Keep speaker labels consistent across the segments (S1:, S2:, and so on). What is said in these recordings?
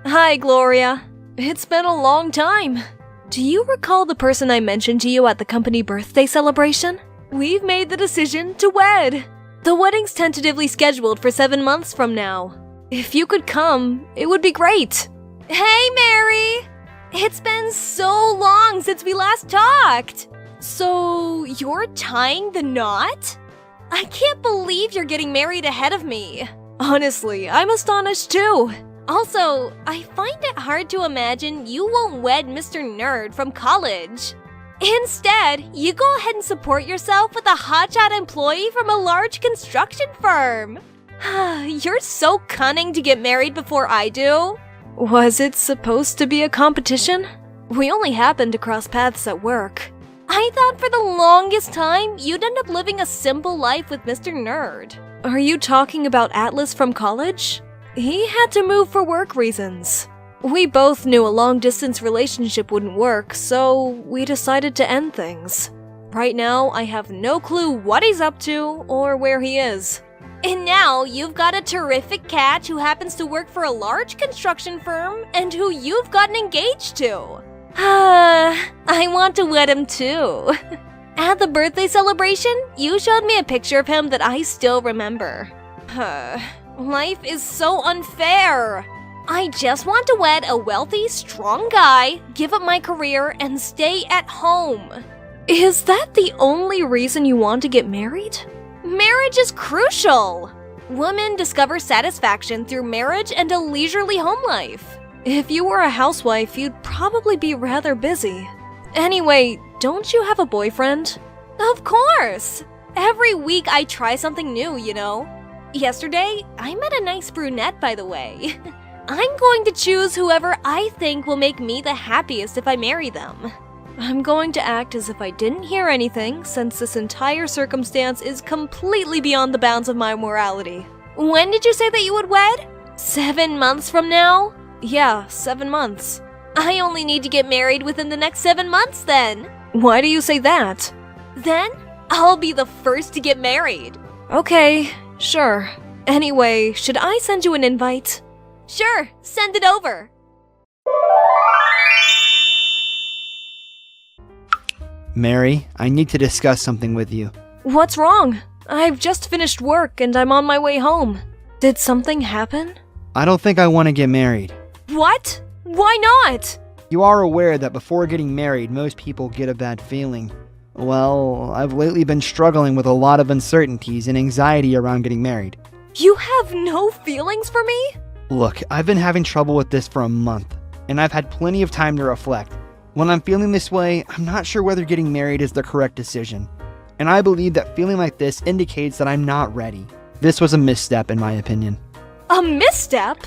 S1: Hi, Gloria. It's been a long time. Do you recall the person I mentioned to you at the company birthday celebration? We've made the decision to wed. The wedding's tentatively scheduled for 7 months from now. If you could come, it would be great. Hey, Mary! It's been so long since we last talked. So, you're tying the knot? I can't believe you're getting married ahead of me. Honestly, I'm astonished too. Also, I find it hard to imagine you won't wed Mr. Nerd from college. Instead, you go ahead and support yourself with a hotshot employee from a large construction firm. You're so cunning to get married before I do. Was it supposed to be a competition? We only happened to cross paths at work. I thought for the longest time you'd end up living a simple life with Mr. Nerd. Are you talking about Atlas from college? He had to move for work reasons. We both knew a long-distance relationship wouldn't work, so we decided to end things. Right now, I have no clue what he's up to or where he is. And now you've got a terrific catch who happens to work for a large construction firm and who you've gotten engaged to. I want to wed him too. At the birthday celebration, you showed me a picture of him that I still remember. Life is so unfair. I just want to wed a wealthy, strong guy, give up my career, and stay at home. Is that the only reason you want to get married? Marriage is crucial. Women discover satisfaction through marriage and a leisurely home life. If you were a housewife, you'd probably be rather busy. Anyway, don't you have a boyfriend? Of course! Every week I try something new, you know. Yesterday, I met a nice brunette, by the way. I'm going to choose whoever I think will make me the happiest if I marry them. I'm going to act as if I didn't hear anything, since this entire circumstance is completely beyond the bounds of my morality. When did you say that you would wed? 7 months from now? Yeah, 7 months. I only need to get married within the next 7 months then. Why do you say that? Then, I'll be the first to get married. Okay, sure. Anyway, should I send you an invite? Sure, send it over.
S2: Mary, I need to discuss something with you.
S1: What's wrong? I've just finished work and I'm on my way home. Did something happen?
S2: I don't think I want to get married.
S1: What? Why not?
S2: You are aware that before getting married, most people get a bad feeling. Well, I've lately been struggling with a lot of uncertainties and anxiety around getting married.
S1: You have no feelings for me?
S2: Look, I've been having trouble with this for a month, and I've had plenty of time to reflect. When I'm feeling this way, I'm not sure whether getting married is the correct decision. And I believe that feeling like this indicates that I'm not ready. This was a misstep in my opinion.
S1: A misstep?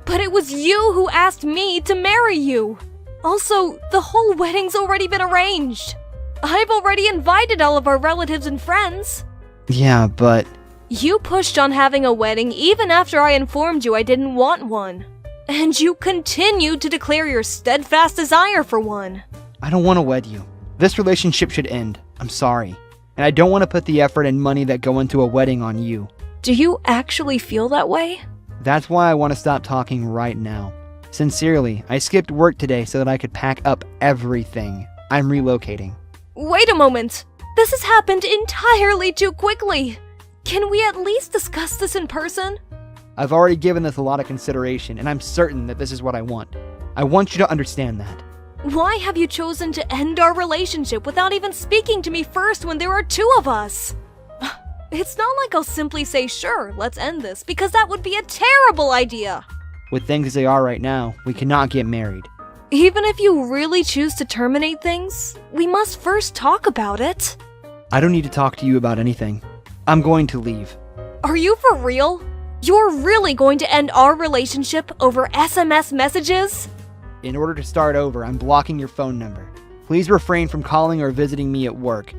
S1: But it was you who asked me to marry you. Also, the whole wedding's already been arranged. I've already invited all of our relatives and friends.
S2: Yeah, but...
S1: You pushed on having a wedding even after I informed you I didn't want one. And you continued to declare your steadfast desire for one.
S2: I don't want to wed you. This relationship should end. I'm sorry. And I don't want to put the effort and money that go into a wedding on you.
S1: Do you actually feel that way?
S2: That's why I want to stop talking right now. Sincerely, I skipped work today so that I could pack up everything. I'm relocating.
S1: Wait a moment. This has happened entirely too quickly. Can we at least discuss this in person?
S2: I've already given this a lot of consideration, and I'm certain that this is what I want. I want you to understand that.
S1: Why have you chosen to end our relationship without even speaking to me first when there are 2 of us? It's not like I'll simply say, sure, let's end this, because that would be a terrible idea.
S2: With things as they are right now, we cannot get married.
S1: Even if you really choose to terminate things, we must first talk about it.
S2: I don't need to talk to you about anything. I'm going to leave.
S1: Are you for real? You're really going to end our relationship over SMS messages?
S2: In order to start over, I'm blocking your phone number. Please refrain from calling or visiting me at work.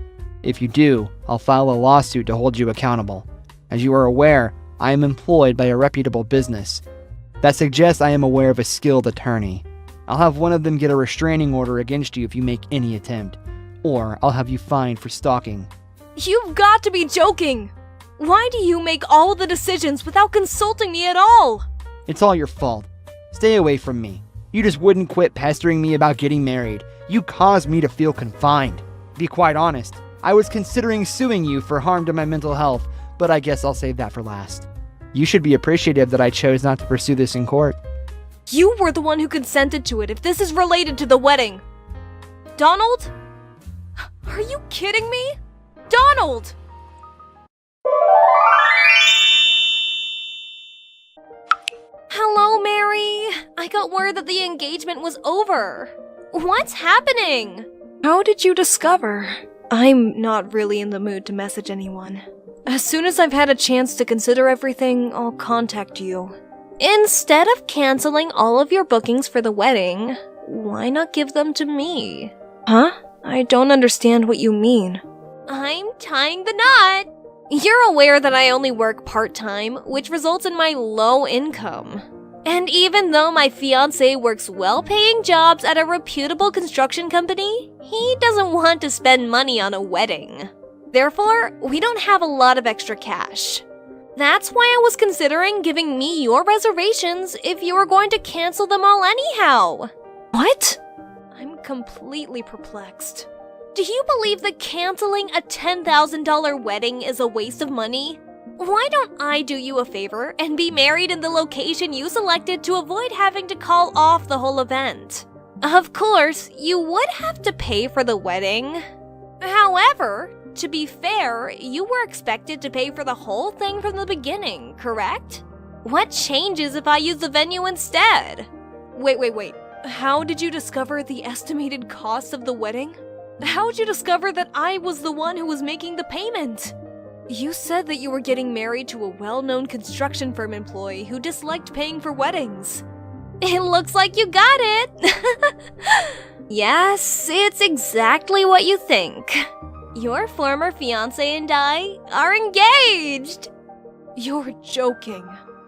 S2: If you do, I'll file a lawsuit to hold you accountable. As you are aware, I am employed by a reputable business. That suggests I am aware of a skilled attorney. I'll have one of them get a restraining order against you if you make any attempt. Or I'll have you fined for stalking.
S1: You've got to be joking! Why do you make all the decisions without consulting me at all?
S2: It's all your fault. Stay away from me. You just wouldn't quit pestering me about getting married. You caused me to feel confined. To be quite honest, I was considering suing you for harm to my mental health, but I guess I'll save that for last. You should be appreciative that I chose not to pursue this in court.
S1: You were the one who consented to it if this is related to the wedding. Donald? Are you kidding me? Donald! Hello, Mary. I got word that the engagement was over. What's happening? How did you discover? I'm not really in the mood to message anyone. As soon as I've had a chance to consider everything, I'll contact you. Instead of canceling all of your bookings for the wedding, why not give them to me? Huh? I don't understand what you mean. I'm tying the knot. You're aware that I only work part-time, which results in my low income. And even though my fiancé works well-paying jobs at a reputable construction company, he doesn't want to spend money on a wedding. Therefore, we don't have a lot of extra cash. That's why I was considering giving me your reservations if you were going to cancel them all anyhow. What? I'm completely perplexed. Do you believe that canceling a $10,000 wedding is a waste of money? Why don't I do you a favor and be married in the location you selected to avoid having to call off the whole event? Of course, you would have to pay for the wedding. However, to be fair, you were expected to pay for the whole thing from the beginning, correct? What changes if I use the venue instead? Wait. How did you discover the estimated cost of the wedding? How'd you discover that I was the one who was making the payment? You said that you were getting married to a well-known construction firm employee who disliked paying for weddings. It looks like you got it! Yes, it's exactly what you think. Your former fiancé and I are engaged! You're joking.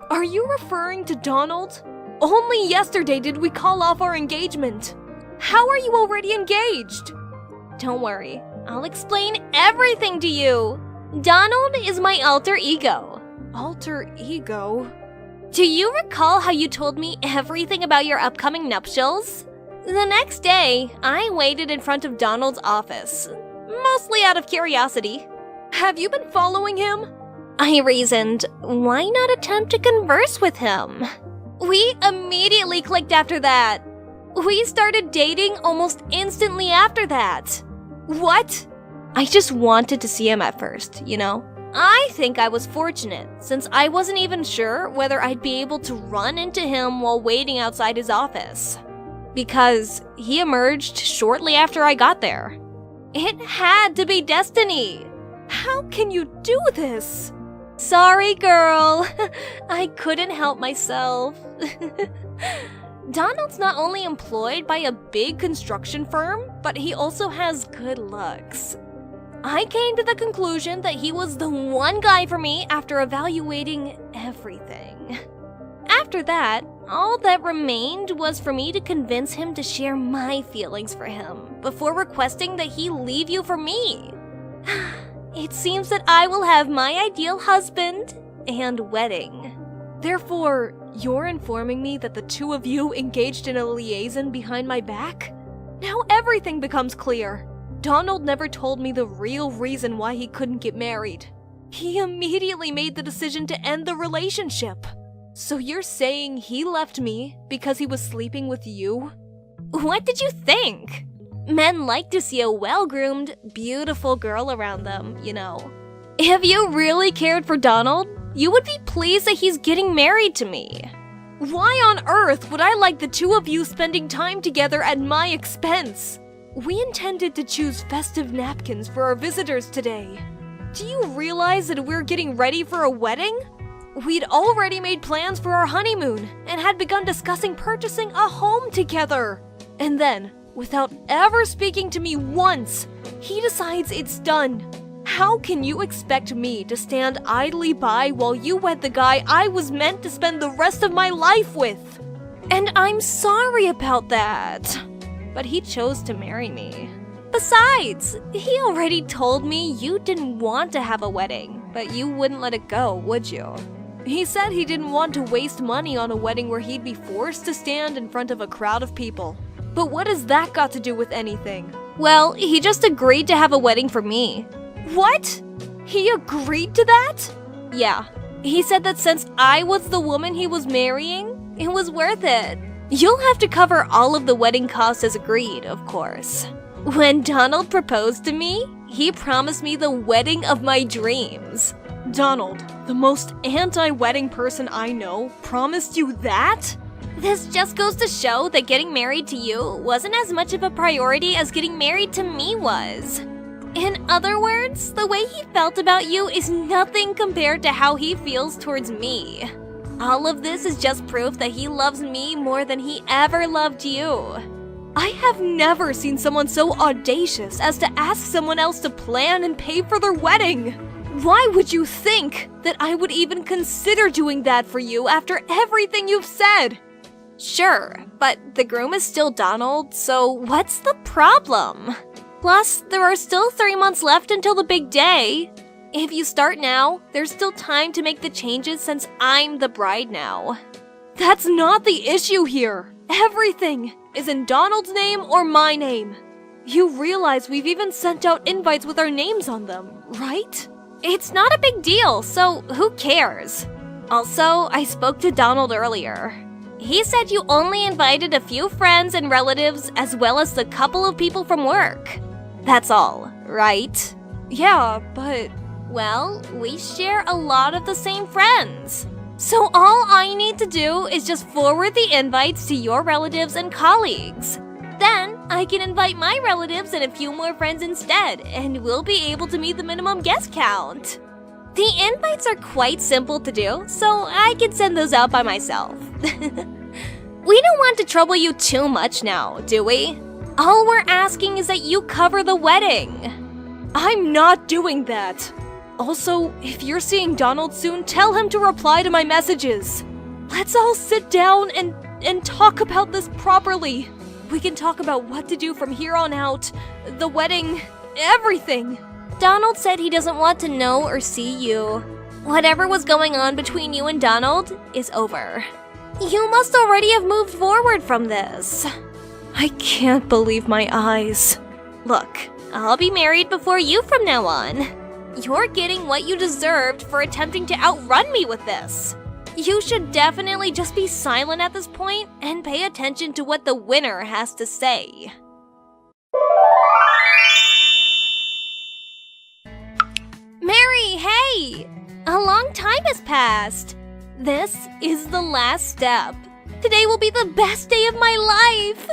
S1: Are you referring to Donald? Only yesterday did we call off our engagement. How are you already engaged? Don't worry, I'll explain everything to you. Donald is my alter ego. Alter ego? Do you recall how you told me everything about your upcoming nuptials? The next day, I waited in front of Donald's office, mostly out of curiosity. Have you been following him? I reasoned, why not attempt to converse with him? We immediately clicked after that. We started dating almost instantly after that. What? I just wanted to see him at first, you know? I think I was fortunate, since I wasn't even sure whether I'd be able to run into him while waiting outside his office. Because he emerged shortly after I got there. It had to be destiny. How can you do this? Sorry, girl. I couldn't help myself. Donald's not only employed by a big construction firm, but he also has good looks. I came to the conclusion that he was the one guy for me after evaluating everything. After that, all that remained was for me to convince him to share my feelings for him before requesting that he leave you for me. It seems that I will have my ideal husband and wedding. Therefore, you're informing me that the two of you engaged in a liaison behind my back? Now everything becomes clear. Donald never told me the real reason why he couldn't get married. He immediately made the decision to end the relationship. So you're saying he left me because he was sleeping with you? What did you think? Men like to see a well-groomed, beautiful girl around them, you know. If you really cared for Donald, you would be pleased that he's getting married to me. Why on earth would I like the two of you spending time together at my expense? We intended to choose festive napkins for our visitors today. Do you realize that we're getting ready for a wedding? We'd already made plans for our honeymoon and had begun discussing purchasing a home together. And then, without ever speaking to me once, he decides it's done. How can you expect me to stand idly by while you wed the guy I was meant to spend the rest of my life with? And I'm sorry about that. But he chose to marry me. Besides, he already told me you didn't want to have a wedding, but you wouldn't let it go, would you? He said he didn't want to waste money on a wedding where he'd be forced to stand in front of a crowd of people. But what has that got to do with anything? Well, he just agreed to have a wedding for me. What? He agreed to that? Yeah. He said that since I was the woman he was marrying, it was worth it. You'll have to cover all of the wedding costs as agreed, of course. When Donald proposed to me, he promised me the wedding of my dreams. Donald, the most anti-wedding person I know, promised you that? This just goes to show that getting married to you wasn't as much of a priority as getting married to me was. In other words, the way he felt about you is nothing compared to how he feels towards me. All of this is just proof that he loves me more than he ever loved you. I have never seen someone so audacious as to ask someone else to plan and pay for their wedding. Why would you think that I would even consider doing that for you after everything you've said? Sure, but the groom is still Donald, so what's the problem? Plus, there are still 3 months left until the big day. If you start now, there's still time to make the changes since I'm the bride now. That's not the issue here. Everything is in Donald's name or my name. You realize we've even sent out invites with our names on them, right? It's not a big deal, so who cares? Also, I spoke to Donald earlier. He said you only invited a few friends and relatives as well as a couple of people from work. That's all, right? Yeah, but... Well, we share a lot of the same friends. So all I need to do is just forward the invites to your relatives and colleagues. Then I can invite my relatives and a few more friends instead, and we'll be able to meet the minimum guest count. The invites are quite simple to do, so I can send those out by myself. We don't want to trouble you too much now, do we? All we're asking is that you cover the wedding. I'm not doing that. Also, if you're seeing Donald soon, tell him to reply to my messages. Let's all sit down and talk about this properly. We can talk about what to do from here on out, the wedding, everything. Donald said he doesn't want to know or see you. Whatever was going on between you and Donald is over. You must already have moved forward from this. I can't believe my eyes. Look, I'll be married before you from now on. You're getting what you deserved for attempting to outrun me with this. You should definitely just be silent at this point and pay attention to what the winner has to say. Mary, hey! A long time has passed. This is the last step. Today will be the best day of my life.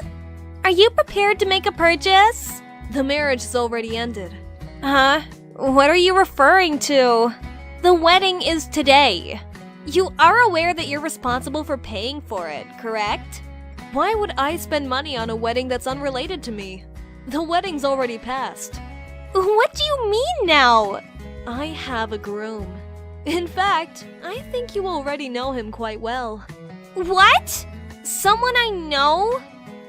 S1: Are you prepared to make a purchase? The marriage has already ended. Huh? What are you referring to? The wedding is today. You are aware that you're responsible for paying for it, correct? Why would I spend money on a wedding that's unrelated to me? The wedding's already passed. What do you mean now? I have a groom. In fact, I think you already know him quite well. What? Someone I know?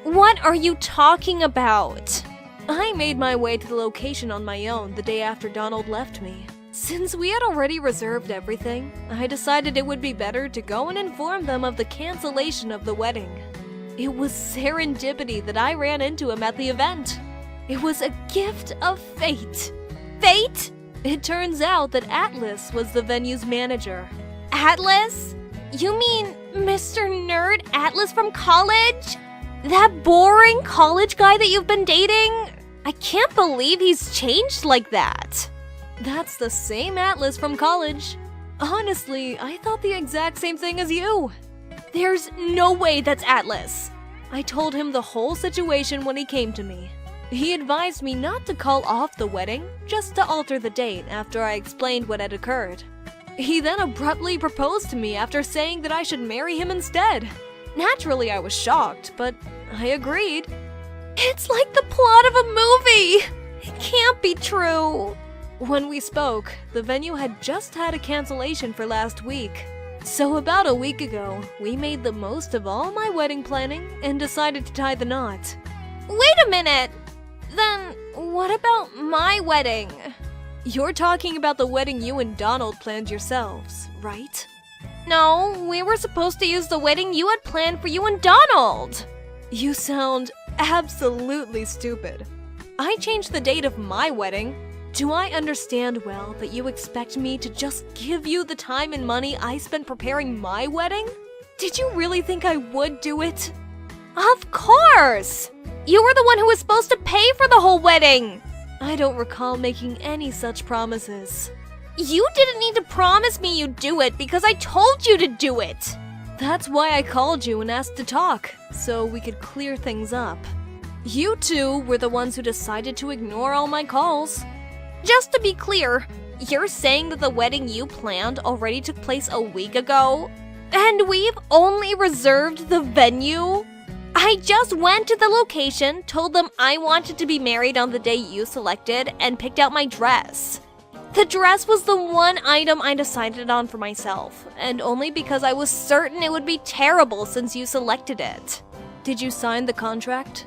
S1: What are you talking about? I made my way to the location on my own the day after Donald left me. Since we had already reserved everything, I decided it would be better to go and inform them of the cancellation of the wedding. It was serendipity that I ran into him at the event. It was a gift of fate. Fate? It turns out that Atlas was the venue's manager. Atlas? You mean Mr. Nerd Atlas from college? That boring college guy that you've been dating? I can't believe he's changed like that. That's the same Atlas from college. Honestly, I thought the exact same thing as you. There's no way that's Atlas. I told him the whole situation when he came to me. He advised me not to call off the wedding, just to alter the date after I explained what had occurred. He then abruptly proposed to me after saying that I should marry him instead. Naturally, I was shocked, but I agreed. It's like the plot of a movie! It can't be true! When we spoke, the venue had just had a cancellation for last week. So about a week ago, we made the most of all my wedding planning and decided to tie the knot. Wait a minute! Then what about my wedding? You're talking about the wedding you and Donald planned yourselves, right? No, we were supposed to use the wedding you had planned for you and Donald. You sound absolutely stupid. I changed the date of my wedding. Do I understand well that you expect me to just give you the time and money I spent preparing my wedding? Did you really think I would do it? Of course! You were the one who was supposed to pay for the whole wedding! I don't recall making any such promises. You didn't need to promise me you'd do it because I told you to do it! That's why I called you and asked to talk, so we could clear things up. You two were the ones who decided to ignore all my calls. Just to be clear, you're saying that the wedding you planned already took place a week ago? And we've only reserved the venue? I just went to the location, told them I wanted to be married on the day you selected, and picked out my dress. The dress was the one item I decided on for myself, and only because I was certain it would be terrible since you selected it. Did you sign the contract?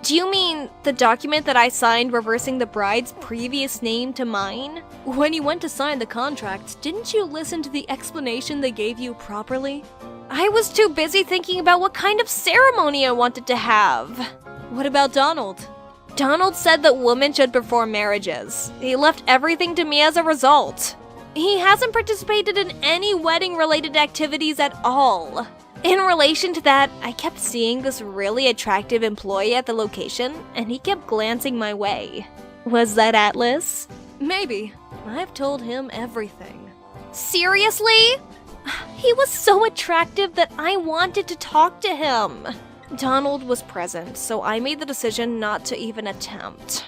S1: Do you mean the document that I signed reversing the bride's previous name to mine? When you went to sign the contract, didn't you listen to the explanation they gave you properly? I was too busy thinking about what kind of ceremony I wanted to have. What about Donald? Donald said that women should perform marriages. He left everything to me as a result. He hasn't participated in any wedding-related activities at all. In relation to that, I kept seeing this really attractive employee at the location, and he kept glancing my way. Was that Atlas? Maybe. I've told him everything. Seriously? He was so attractive that I wanted to talk to him. Donald was present, so I made the decision not to even attempt.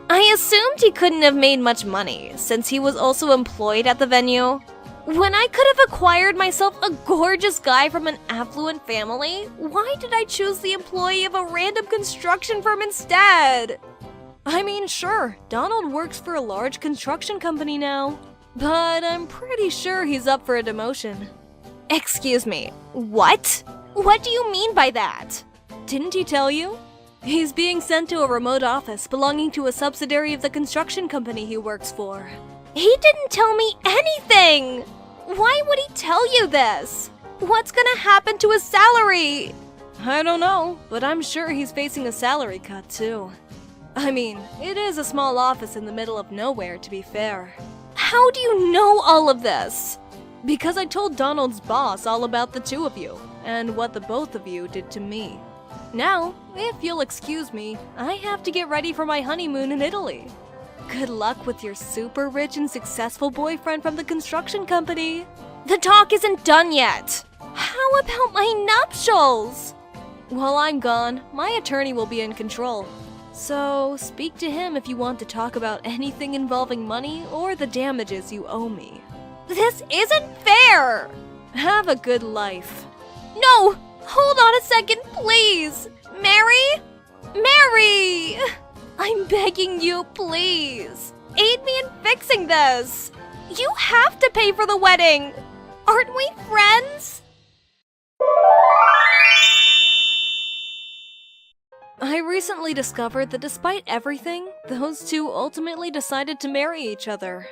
S1: I assumed he couldn't have made much money, since he was also employed at the venue. When I could have acquired myself a gorgeous guy from an affluent family, why did I choose the employee of a random construction firm instead? I mean, sure, Donald works for a large construction company now, but I'm pretty sure he's up for a demotion. Excuse me, what? What do you mean by that? Didn't he tell you? He's being sent to a remote office belonging to a subsidiary of the construction company he works for. He didn't tell me anything! Why would he tell you this? What's gonna happen to his salary? I don't know, but I'm sure he's facing a salary cut too. I mean, it is a small office in the middle of nowhere, to be fair. How do you know all of this? Because I told Donald's boss all about the two of you, and what the both of you did to me. Now, if you'll excuse me, I have to get ready for my honeymoon in Italy. Good luck with your super rich and successful boyfriend from the construction company. The talk isn't done yet. How about my nuptials? While I'm gone, my attorney will be in control. So speak to him if you want to talk about anything involving money or the damages you owe me. This isn't fair! Have a good life. No! Hold on a second, please! Mary? Mary! I'm begging you, please. Aid me in fixing this. You have to pay for the wedding. Aren't we friends? I recently discovered that despite everything, those two ultimately decided to marry each other.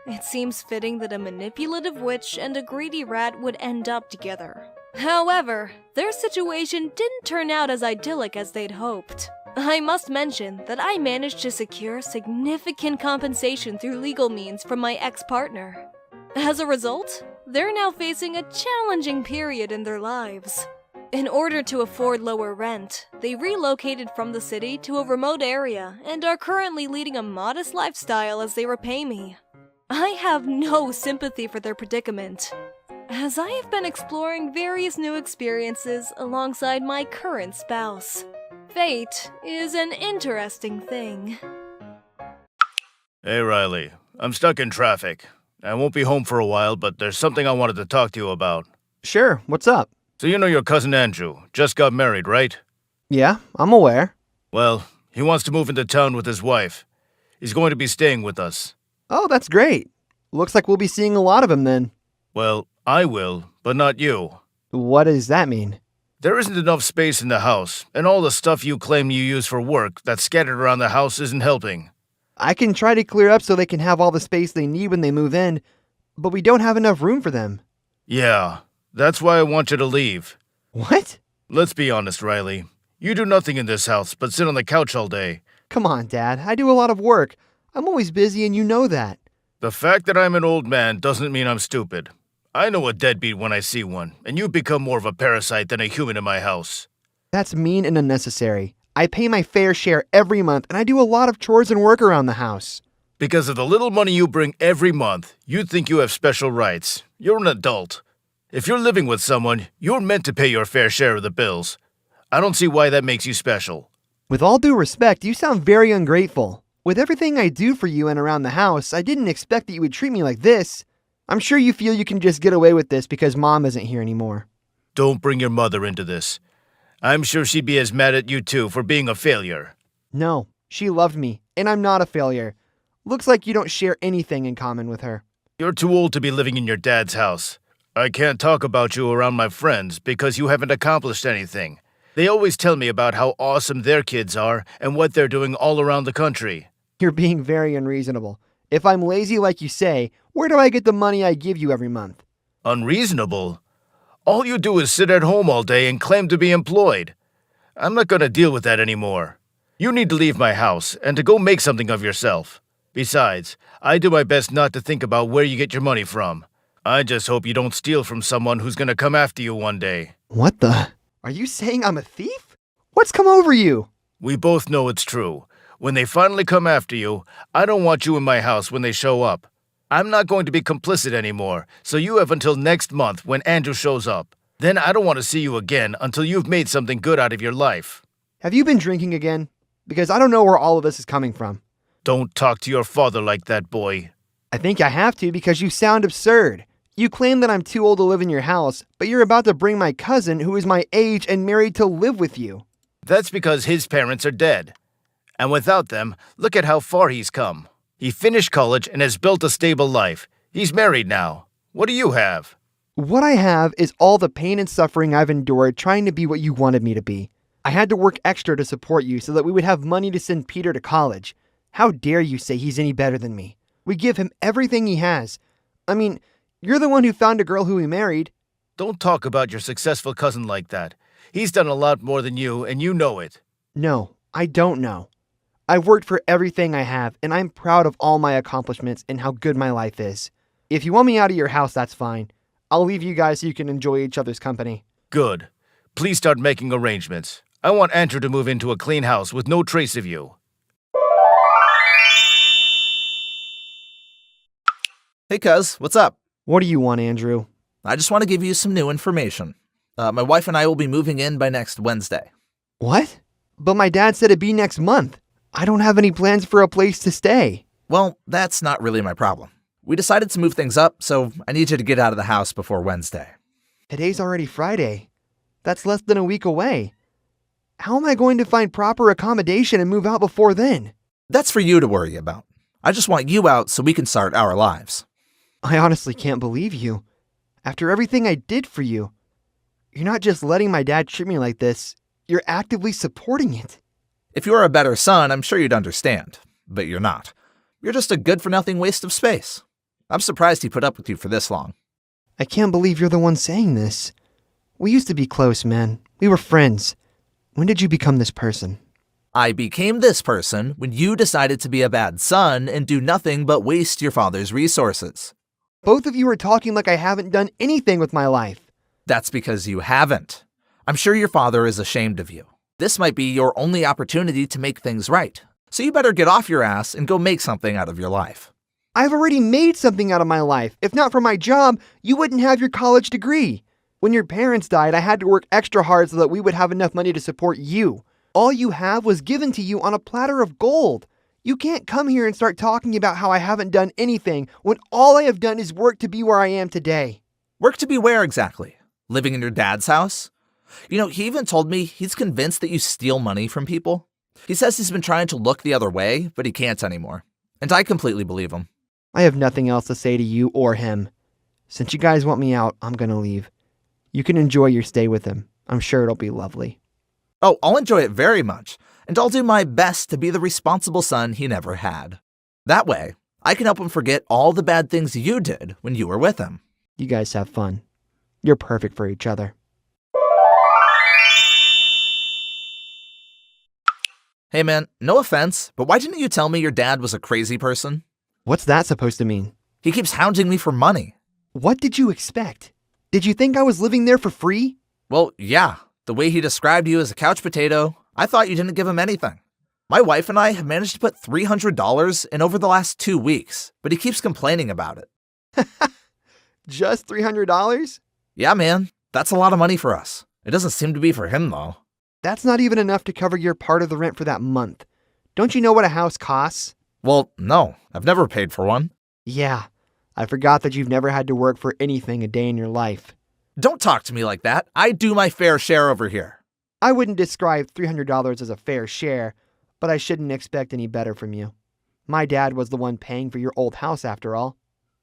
S1: It seems fitting that a manipulative witch and a greedy rat would end up together. However, their situation didn't turn out as idyllic as they'd hoped. I must mention that I managed to secure significant compensation through legal means from my ex-partner. As a result, they're now facing a challenging period in their lives. In order to afford lower rent, they relocated from the city to a remote area and are currently leading a modest lifestyle as they repay me. I have no sympathy for their predicament, as I have been exploring various new experiences alongside my current spouse. Fate is an interesting thing.
S3: Hey, Riley. I'm stuck in traffic. I won't be home for a while, but there's something I wanted to talk to you about.
S2: Sure, what's up?
S3: So you know your cousin Andrew just got married, right?
S2: Yeah, I'm aware.
S3: Well, he wants to move into town with his wife. He's going to be staying with us.
S2: Oh, that's great. Looks like we'll be seeing a lot of him then.
S3: Well, I will, but not you.
S2: What does that mean?
S3: There isn't enough space in the house, and all the stuff you claim you use for work that's scattered around the house isn't helping.
S2: I can try to clear up so they can have all the space they need when they move in, but we don't have enough room for them.
S3: Yeah, that's why I want you to leave.
S2: What?
S3: Let's be honest, Riley. You do nothing in this house but sit on the couch all day.
S2: Come on, Dad. I do a lot of work. I'm always busy and you know that.
S3: The fact that I'm an old man doesn't mean I'm stupid. I know a deadbeat when I see one, and you've become more of a parasite than a human in my house.
S2: That's mean and unnecessary. I pay my fair share every month and I do a lot of chores and work around the house.
S3: Because of the little money you bring every month, you think you have special rights. You're an adult. If you're living with someone, you're meant to pay your fair share of the bills. I don't see why that makes you special.
S2: With all due respect, you sound very ungrateful. With everything I do for you and around the house, I didn't expect that you would treat me like this. I'm sure you feel you can just get away with this because Mom isn't here anymore.
S3: Don't bring your mother into this. I'm sure she'd be as mad at you too for being a failure.
S2: No, she loved me, and I'm not a failure. Looks like you don't share anything in common with her.
S3: You're too old to be living in your dad's house. I can't talk about you around my friends because you haven't accomplished anything. They always tell me about how awesome their kids are and what they're doing all around the country.
S2: You're being very unreasonable. If I'm lazy like you say, where do I get the money I give you every month?
S3: Unreasonable? All you do is sit at home all day and claim to be employed. I'm not going to deal with that anymore. You need to leave my house and to go make something of yourself. Besides, I do my best not to think about where you get your money from. I just hope you don't steal from someone who's going to come after you one day.
S2: What the? Are you saying I'm a thief? What's come over you?
S3: We both know it's true. When they finally come after you, I don't want you in my house when they show up. I'm not going to be complicit anymore, so you have until next month when Andrew shows up. Then I don't want to see you again until you've made something good out of your life.
S2: Have you been drinking again? Because I don't know where all of this is coming from.
S3: Don't talk to your father like that, boy.
S2: I think I have to because you sound absurd. You claim that I'm too old to live in your house, but you're about to bring my cousin, who is my age and married, to live with you.
S3: That's because his parents are dead. And without them, look at how far he's come. He finished college and has built a stable life. He's married now. What do you have?
S2: What I have is all the pain and suffering I've endured trying to be what you wanted me to be. I had to work extra to support you so that we would have money to send Peter to college. How dare you say he's any better than me? We give him everything he has. I mean, you're the one who found a girl who he married.
S3: Don't talk about your successful cousin like that. He's done a lot more than you, and you know it.
S2: No, I don't know. I've worked for everything I have, and I'm proud of all my accomplishments and how good my life is. If you want me out of your house, that's fine. I'll leave you guys so you can enjoy each other's company.
S3: Good. Please start making arrangements. I want Andrew to move into a clean house with no trace of you.
S4: Hey, cuz, what's up?
S2: What do you want, Andrew?
S4: I just want to give you some new information. My wife and I will be moving in by next Wednesday.
S2: What? But my dad said it'd be next month. I don't have any plans for a place to stay.
S4: Well, that's not really my problem. We decided to move things up, so I need you to get out of the house before Wednesday.
S2: Today's already Friday. That's less than a week away. How am I going to find proper accommodation and move out before then?
S4: That's for you to worry about. I just want you out so we can start our lives.
S2: I honestly can't believe you. After everything I did for you, you're not just letting my dad treat me like this, you're actively supporting it.
S4: If you were a better son, I'm sure you'd understand. But you're not. You're just a good-for-nothing waste of space. I'm surprised he put up with you for this long.
S2: I can't believe you're the one saying this. We used to be close, man. We were friends. When did you become this person?
S4: I became this person when you decided to be a bad son and do nothing but waste your father's resources.
S2: Both of you are talking like I haven't done anything with my life.
S4: That's because you haven't. I'm sure your father is ashamed of you. This might be your only opportunity to make things right. So you better get off your ass and go make something out of your life.
S2: I've already made something out of my life. If not for my job, you wouldn't have your college degree. When your parents died, I had to work extra hard so that we would have enough money to support you. All you have was given to you on a platter of gold. You can't come here and start talking about how I haven't done anything when all I have done is work to be where I am today.
S4: Work to be where exactly? Living in your dad's house? You know, he even told me he's convinced that you steal money from people. He says he's been trying to look the other way, but he can't anymore. And I completely believe him.
S2: I have nothing else to say to you or him. Since you guys want me out, I'm gonna leave. You can enjoy your stay with him. I'm sure it'll be lovely.
S4: Oh, I'll enjoy it very much, and I'll do my best to be the responsible son he never had. That way, I can help him forget all the bad things you did when you were with him.
S2: You guys have fun. You're perfect for each other.
S4: Hey man, no offense, but why didn't you tell me your dad was a crazy person?
S2: What's that supposed to mean?
S4: He keeps hounding me for money.
S2: What did you expect? Did you think I was living there for free?
S4: Well, yeah, the way he described you as a couch potato, I thought you didn't give him anything. My wife and I have managed to put $300 in over the last 2 weeks, but he keeps complaining about it.
S2: Just $300?
S4: Yeah, man, that's a lot of money for us. It doesn't seem to be for him, though.
S2: That's not even enough to cover your part of the rent for that month. Don't you know what a house costs?
S4: Well, no, I've never paid for one.
S2: Yeah, I forgot that you've never had to work for anything a day in your life.
S4: Don't talk to me like that. I do my fair share over here.
S2: I wouldn't describe $300 as a fair share, but I shouldn't expect any better from you. My dad was the one paying for your old house after all.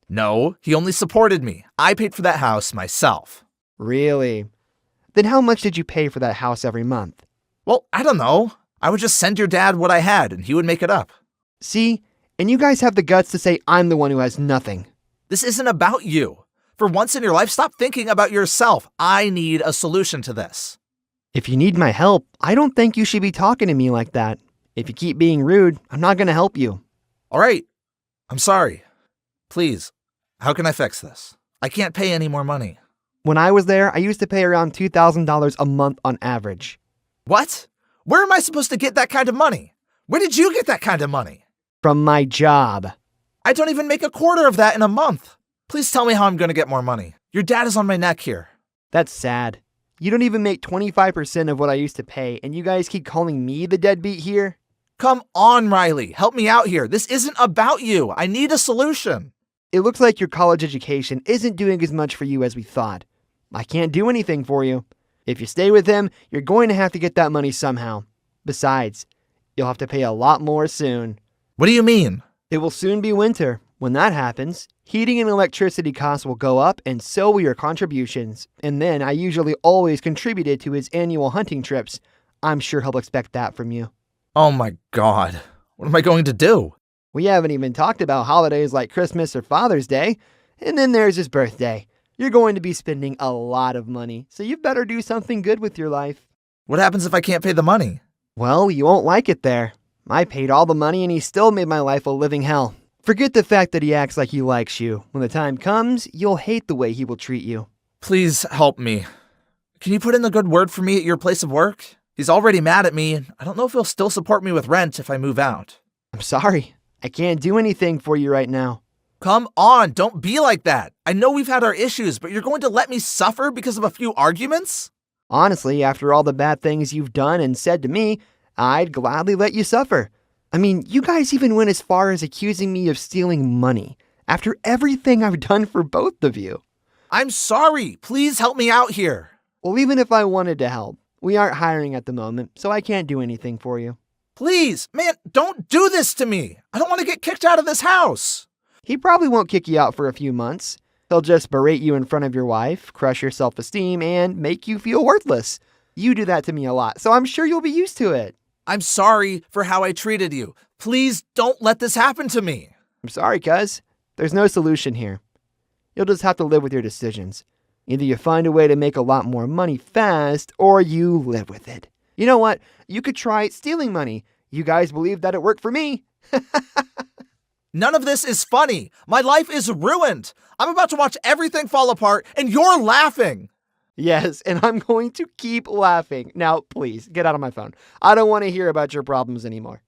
S4: No, he only supported me. I paid for that house myself.
S2: Really? Then how much did you pay for that house every month?
S4: Well, I don't know. I would just send your dad what I had and he would make it up.
S2: See? And you guys have the guts to say I'm the one who has nothing.
S4: This isn't about you. For once in your life, stop thinking about yourself. I need a solution to this.
S2: If you need my help, I don't think you should be talking to me like that. If you keep being rude, I'm not going to help you.
S4: All right. I'm sorry. Please, how can I fix this? I can't pay any more money.
S2: When I was there, I used to pay around $2,000 a month on average.
S4: What? Where am I supposed to get that kind of money? Where did you get that kind of money?
S2: From my job.
S4: I don't even make a quarter of that in a month. Please tell me how I'm going to get more money. Your dad is on my neck here.
S2: That's sad. You don't even make 25% of what I used to pay, and you guys keep calling me the deadbeat here?
S4: Come on, Riley. Help me out here. This isn't about you. I need a solution.
S2: It looks like your college education isn't doing as much for you as we thought. I can't do anything for you. If you stay with him, you're going to have to get that money somehow. Besides, you'll have to pay a lot more soon.
S4: What do you mean?
S2: It will soon be winter. When that happens, heating and electricity costs will go up, and so will your contributions. And then I usually always contributed to his annual hunting trips. I'm sure he'll expect that from you.
S4: Oh my God. What am I going to do?
S2: We haven't even talked about holidays like Christmas or Father's Day. And then there's his birthday. You're going to be spending a lot of money, so you better do something good with your life.
S4: What happens if I can't pay the money?
S2: Well, you won't like it there. I paid all the money and he still made my life a living hell. Forget the fact that he acts like he likes you. When the time comes, you'll hate the way he will treat you.
S4: Please help me. Can you put in a good word for me at your place of work? He's already mad at me, and I don't know if he'll still support me with rent if I move out.
S2: I'm sorry. I can't do anything for you right now.
S4: Come on, don't be like that. I know we've had our issues, but you're going to let me suffer because of a few arguments?
S2: Honestly, after all the bad things you've done and said to me, I'd gladly let you suffer. I mean, you guys even went as far as accusing me of stealing money after everything I've done for both of you.
S4: I'm sorry. Please help me out here.
S2: Well, even if I wanted to help, we aren't hiring at the moment, so I can't do anything for you.
S4: Please, man, don't do this to me. I don't want to get kicked out of this house.
S2: He probably won't kick you out for a few months. He'll just berate you in front of your wife, crush your self-esteem, and make you feel worthless. You do that to me a lot, so I'm sure you'll be used to it.
S4: I'm sorry for how I treated you. Please don't let this happen to me.
S2: I'm sorry, cuz. There's no solution here. You'll just have to live with your decisions. Either you find a way to make a lot more money fast, or you live with it. You know what? You could try stealing money. You guys believe that it worked for me.
S4: None of this is funny. My life is ruined. I'm about to watch everything fall apart, and you're laughing.
S2: Yes, and I'm going to keep laughing. Now, please, get out of my phone. I don't want to hear about your problems anymore.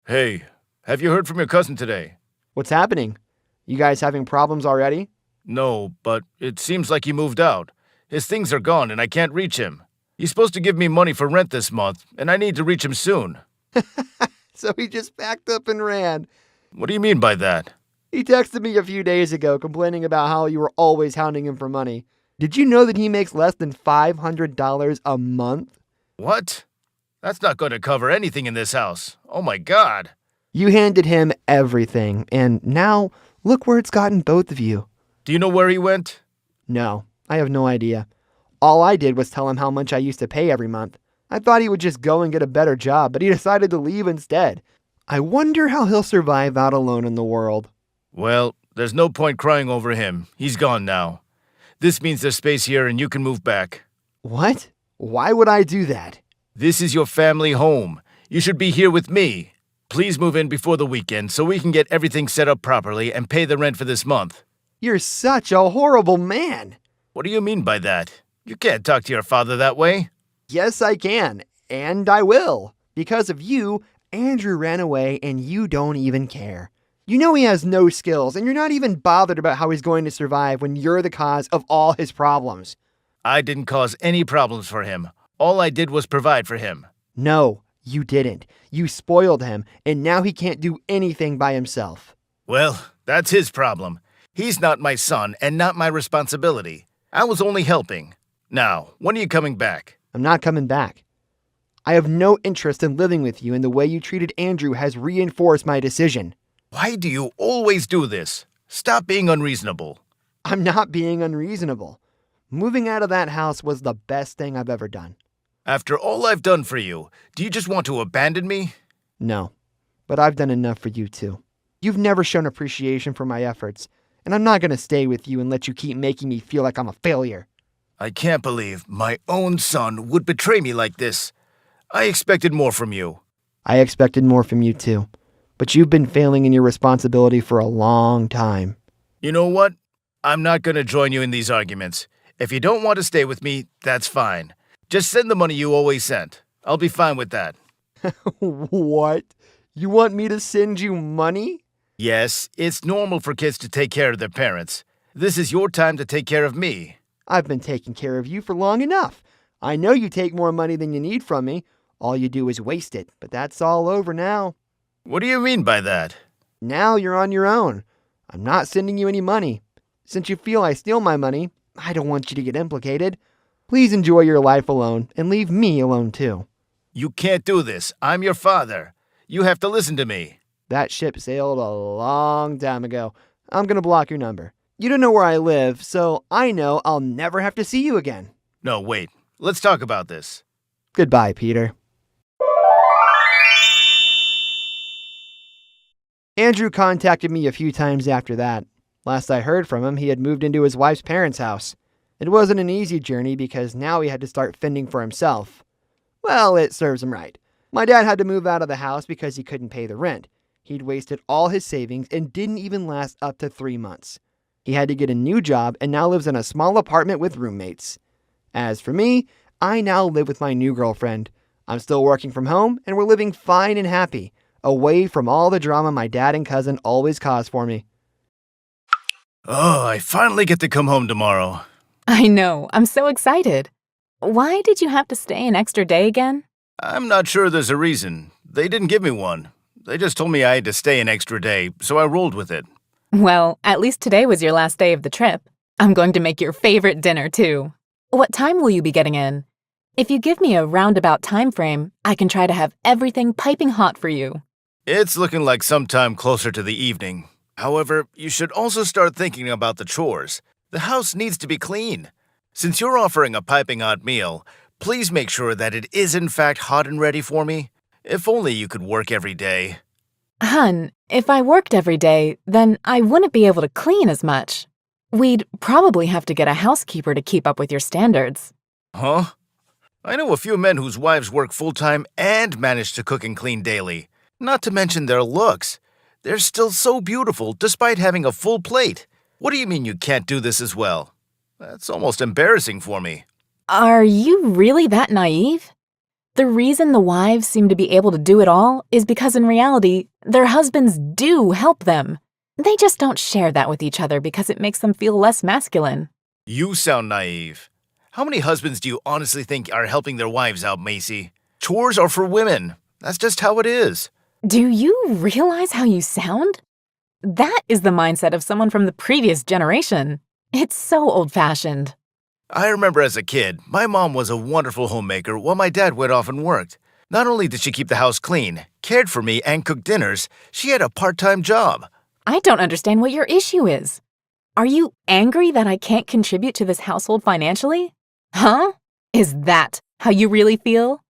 S3: Hey, have you heard from your cousin today?
S2: What's happening? You guys having problems already?
S3: No, but it seems like he moved out. His things are gone and I can't reach him. He's supposed to give me money for rent this month, and I need to reach him soon.
S2: So he just packed up and ran.
S3: What do you mean by that?
S2: He texted me a few days ago complaining about how you were always hounding him for money. Did you know that he makes less than $500 a month?
S3: What? That's not going to cover anything in this house. Oh my God.
S2: You handed him everything, and now look where it's gotten both of you.
S3: Do you know where he went?
S2: No, I have no idea. All I did was tell him how much I used to pay every month. I thought he would just go and get a better job, but he decided to leave instead. I wonder how he'll survive out alone in the world.
S3: Well, there's no point crying over him. He's gone now. This means there's space here and you can move back.
S2: What? Why would I do that?
S3: This is your family home. You should be here with me. Please move in before the weekend so we can get everything set up properly and pay the rent for this month.
S2: You're such a horrible man.
S3: What do you mean by that? You can't talk to your father that way.
S2: Yes, I can. And I will. Because of you, Andrew ran away and you don't even care. You know he has no skills and you're not even bothered about how he's going to survive when you're the cause of all his problems.
S3: I didn't cause any problems for him. All I did was provide for him.
S2: No, you didn't. You spoiled him and now he can't do anything by himself.
S3: Well, that's his problem. He's not my son and not my responsibility. I was only helping. Now, when are you coming back?
S2: I'm not coming back. I have no interest in living with you, and the way you treated Andrew has reinforced my decision.
S3: Why do you always do this? Stop being unreasonable.
S2: I'm not being unreasonable. Moving out of that house was the best thing I've ever done.
S3: After all I've done for you, do you just want to abandon me?
S2: No, but I've done enough for you too. You've never shown appreciation for my efforts, and I'm not going to stay with you and let you keep making me feel like I'm a failure.
S3: I can't believe my own son would betray me like this. I expected more from you.
S2: I expected more from you too, but you've been failing in your responsibility for a long time.
S3: You know what? I'm not going to join you in these arguments. If you don't want to stay with me, that's fine. Just send the money you always sent. I'll be fine with that.
S2: What? You want me to send you money?
S3: Yes, it's normal for kids to take care of their parents. This is your time to take care of me.
S2: I've been taking care of you for long enough. I know you take more money than you need from me. All you do is waste it, but that's all over now.
S3: What do you mean by that?
S2: Now you're on your own. I'm not sending you any money. Since you feel I steal my money, I don't want you to get implicated. Please enjoy your life alone and leave me alone too.
S3: You can't do this. I'm your father. You have to listen to me.
S2: That ship sailed a long time ago. I'm going to block your number. You don't know where I live, so I know I'll never have to see you again.
S3: No, wait. Let's talk about this.
S2: Goodbye, Peter. Andrew contacted me a few times after that. Last I heard from him, he had moved into his wife's parents' house. It wasn't an easy journey because now he had to start fending for himself. Well, it serves him right. My dad had to move out of the house because he couldn't pay the rent. He'd wasted all his savings and didn't even last up to 3 months. He had to get a new job and now lives in a small apartment with roommates. As for me, I now live with my new girlfriend. I'm still working from home and we're living fine and happy, away from all the drama my dad and cousin always cause for me.
S3: Oh, I finally get to come home tomorrow.
S5: I know. I'm so excited. Why did you have to stay an extra day again?
S3: I'm not sure there's a reason. They didn't give me one. They just told me I had to stay an extra day, so I rolled with it.
S5: Well, at least today was your last day of the trip. I'm going to make your favorite dinner, too. What time will you be getting in? If you give me a roundabout time frame, I can try to have everything piping hot for you.
S3: It's looking like sometime closer to the evening. However, you should also start thinking about the chores. The house needs to be clean. Since you're offering a piping hot meal, please make sure that it is in fact hot and ready for me. If only you could work every day.
S5: Hun, if I worked every day, then I wouldn't be able to clean as much. We'd probably have to get a housekeeper to keep up with your standards.
S3: Huh? I know a few men whose wives work full-time and manage to cook and clean daily. Not to mention their looks. They're still so beautiful despite having a full plate. What do you mean you can't do this as well? That's almost embarrassing for me.
S5: Are you really that naive? The reason the wives seem to be able to do it all is because in reality, their husbands do help them. They just don't share that with each other because it makes them feel less masculine.
S3: You sound naive. How many husbands do you honestly think are helping their wives out, Macy? Chores are for women. That's just how it is.
S5: Do you realize how you sound? That is the mindset of someone from the previous generation. It's so old-fashioned.
S3: I remember as a kid, my mom was a wonderful homemaker while my dad went off and worked. Not only did she keep the house clean, cared for me, and cooked dinners, she had a part-time job.
S5: I don't understand what your issue is. Are you angry that I can't contribute to this household financially? Huh? Is that how you really feel?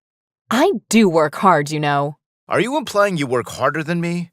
S5: I do work hard, you know.
S3: Are you implying you work harder than me?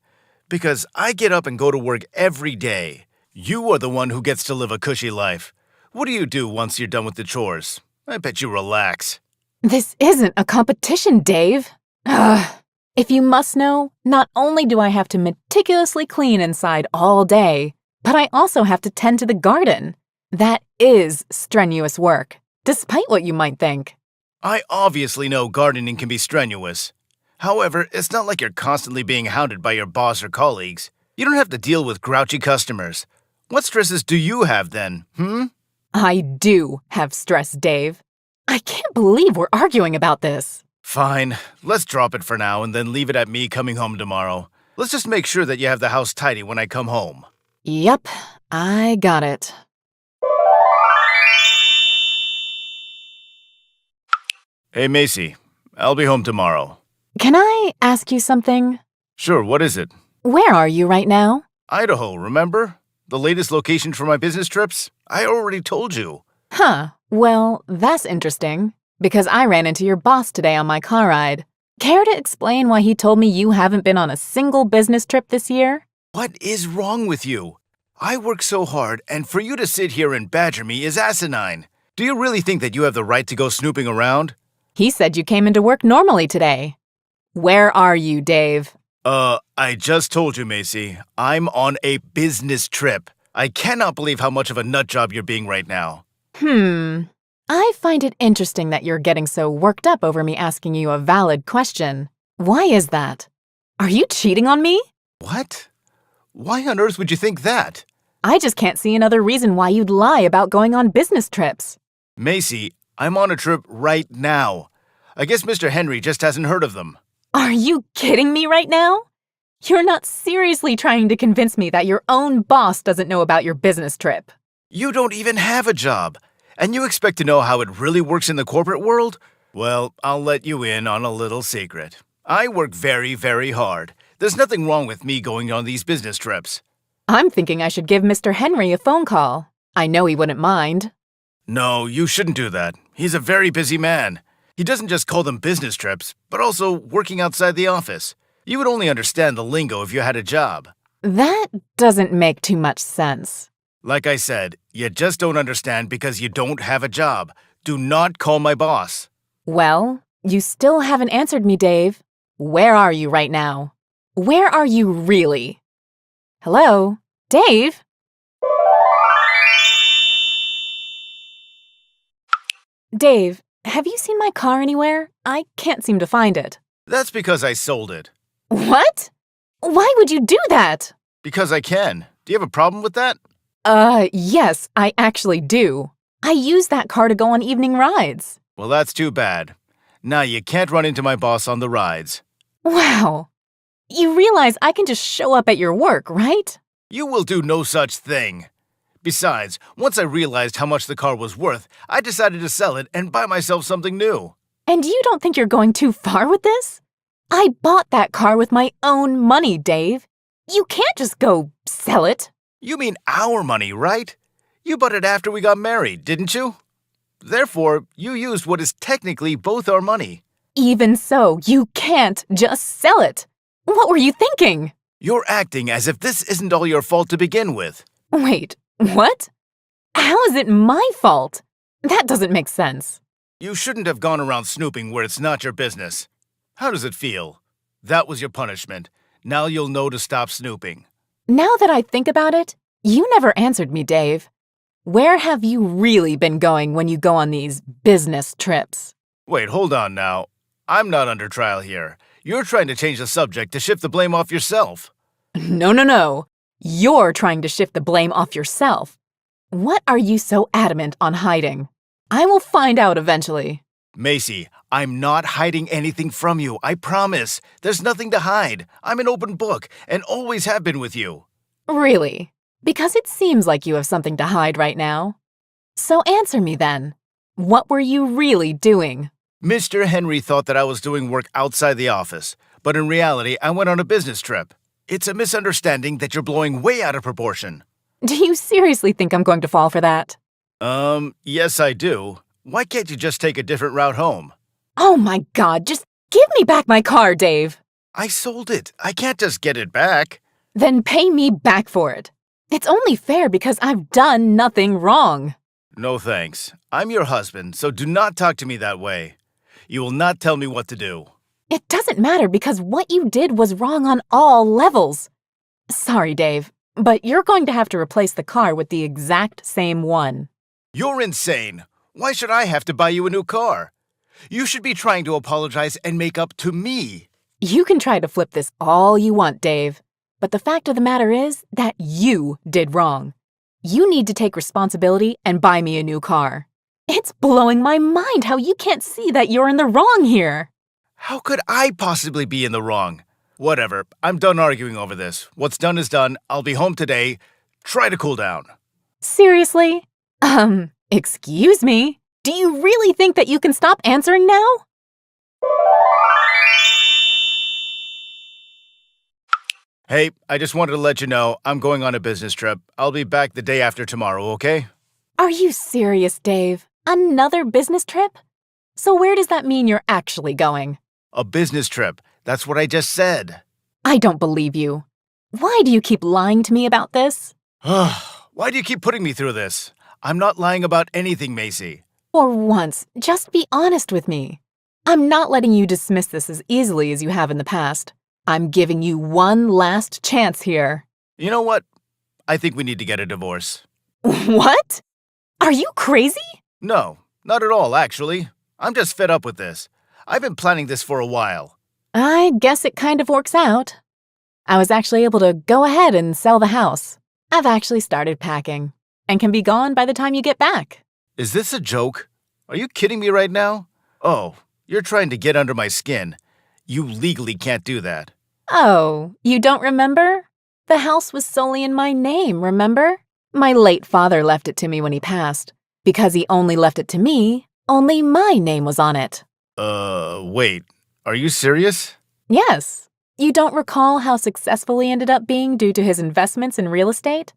S3: Because I get up and go to work every day. You are the one who gets to live a cushy life. What do you do once you're done with the chores? I bet you relax.
S5: This isn't a competition, Dave. Ugh. If you must know, not only do I have to meticulously clean inside all day, but I also have to tend to the garden. That is strenuous work, despite what you might think.
S3: I obviously know gardening can be strenuous. However, it's not like you're constantly being hounded by your boss or colleagues. You don't have to deal with grouchy customers. What stresses do you have then,
S5: I do have stress, Dave. I can't believe we're arguing about this.
S3: Fine, let's drop it for now and then leave it at me coming home tomorrow. Let's just make sure that you have the house tidy when I come home.
S5: Yep, I got it.
S3: Hey, Macy, I'll be home tomorrow.
S5: Can I ask you something?
S3: Sure, what is it?
S5: Where are you right now?
S3: Idaho, remember? The latest location for my business trips? I already told you.
S5: Huh, well, that's interesting, because I ran into your boss today on my car ride. Care to explain why he told me you haven't been on a single business trip this year?
S3: What is wrong with you? I work so hard, and for you to sit here and badger me is asinine. Do you really think that you have the right to go snooping around?
S5: He said you came into work normally today. Where are you, Dave?
S3: I just told you, Macy. I'm on a business trip. I cannot believe how much of a nut job you're being right now.
S5: I find it interesting that you're getting so worked up over me asking you a valid question. Why is that? Are you cheating on me?
S3: What? Why on earth would you think that?
S5: I just can't see another reason why you'd lie about going on business trips.
S3: Macy, I'm on a trip right now. I guess Mr. Henry just hasn't heard of them.
S5: Are you kidding me right now? You're not seriously trying to convince me that your own boss doesn't know about your business trip.
S3: You don't even have a job, and you expect to know how it really works in the corporate world? Well, I'll let you in on a little secret. I work very, very hard. There's nothing wrong with me going on these business trips.
S5: I'm thinking I should give Mr. Henry a phone call. I know he wouldn't mind.
S3: No, you shouldn't do that. He's a very busy man. He doesn't just call them business trips, but also working outside the office. You would only understand the lingo if you had a job.
S5: That doesn't make too much sense.
S3: Like I said, you just don't understand because you don't have a job. Do not call my boss.
S5: Well, you still haven't answered me, Dave. Where are you right now? Where are you really? Hello? Dave? Dave, have you seen my car anywhere? I can't seem to find it.
S3: That's because I sold it.
S5: What? Why would you do that?
S3: Because I can. Do you have a problem with that?
S5: Yes, I actually do. I use that car to go on evening rides.
S3: Well, that's too bad. Now you can't run into my boss on the rides.
S5: Wow. You realize I can just show up at your work, right?
S3: You will do no such thing. Besides, once I realized how much the car was worth, I decided to sell it and buy myself something new.
S5: And you don't think you're going too far with this? I bought that car with my own money, Dave. You can't just go sell it.
S3: You mean our money, right? You bought it after we got married, didn't you? Therefore, you used what is technically both our money.
S5: Even so, you can't just sell it. What were you thinking?
S3: You're acting as if this isn't all your fault to begin with.
S5: Wait, what? How is it my fault? That doesn't make sense.
S3: You shouldn't have gone around snooping where it's not your business. How does it feel? That was your punishment. Now you'll know to stop snooping.
S5: Now that I think about it, you never answered me, Dave. Where have you really been going when you go on these business trips?
S3: Wait, hold on now. I'm not under trial here. You're trying to change the subject to shift the blame off yourself.
S5: No. You're trying to shift the blame off yourself. What are you so adamant on hiding? I will find out eventually.
S3: Macy, I'm not hiding anything from you, I promise. There's nothing to hide. I'm an open book and always have been with you.
S5: Really? Because it seems like you have something to hide right now. So answer me then. What were you really doing?
S3: Mr. Henry thought that I was doing work outside the office, but in reality, I went on a business trip. It's a misunderstanding that you're blowing way out of proportion.
S5: Do you seriously think I'm going to fall for that?
S3: Yes, I do. Why can't you just take a different route home?
S5: Oh my God, just give me back my car, Dave.
S3: I sold it. I can't just get it back.
S5: Then pay me back for it. It's only fair because I've done nothing wrong.
S3: No thanks. I'm your husband, so do not talk to me that way. You will not tell me what to do.
S5: It doesn't matter because what you did was wrong on all levels. Sorry, Dave, but you're going to have to replace the car with the exact same one.
S3: You're insane. Why should I have to buy you a new car? You should be trying to apologize and make up to me.
S5: You can try to flip this all you want, Dave, but the fact of the matter is that you did wrong. You need to take responsibility and buy me a new car. It's blowing my mind how you can't see that you're in the wrong here.
S3: How could I possibly be in the wrong? Whatever, I'm done arguing over this. What's done is done. I'll be home today. Try to cool down.
S5: Seriously? Excuse me? Do you really think that you can stop answering now?
S3: Hey, I just wanted to let you know I'm going on a business trip. I'll be back the day after tomorrow, okay?
S5: Are you serious, Dave? Another business trip? So where does that mean you're actually going?
S3: A business trip. That's what I just said.
S5: I don't believe you. Why do you keep lying to me about this?
S3: Why do you keep putting me through this? I'm not lying about anything, Macy.
S5: For once, just be honest with me. I'm not letting you dismiss this as easily as you have in the past. I'm giving you one last chance here.
S3: You know what? I think we need to get a divorce.
S5: What? Are you crazy?
S3: No, not at all, actually. I'm just fed up with this. I've been planning this for a while.
S5: I guess it kind of works out. I was actually able to go ahead and sell the house. I've actually started packing and can be gone by the time you get back.
S3: Is this a joke? Are you kidding me right now? Oh, you're trying to get under my skin. You legally can't do that.
S5: Oh, you don't remember? The house was solely in my name, remember? My late father left it to me when he passed. Because he only left it to me, only my name was on it.
S3: Wait. Are you serious?
S5: Yes. You don't recall how successful he ended up being due to his investments in real estate?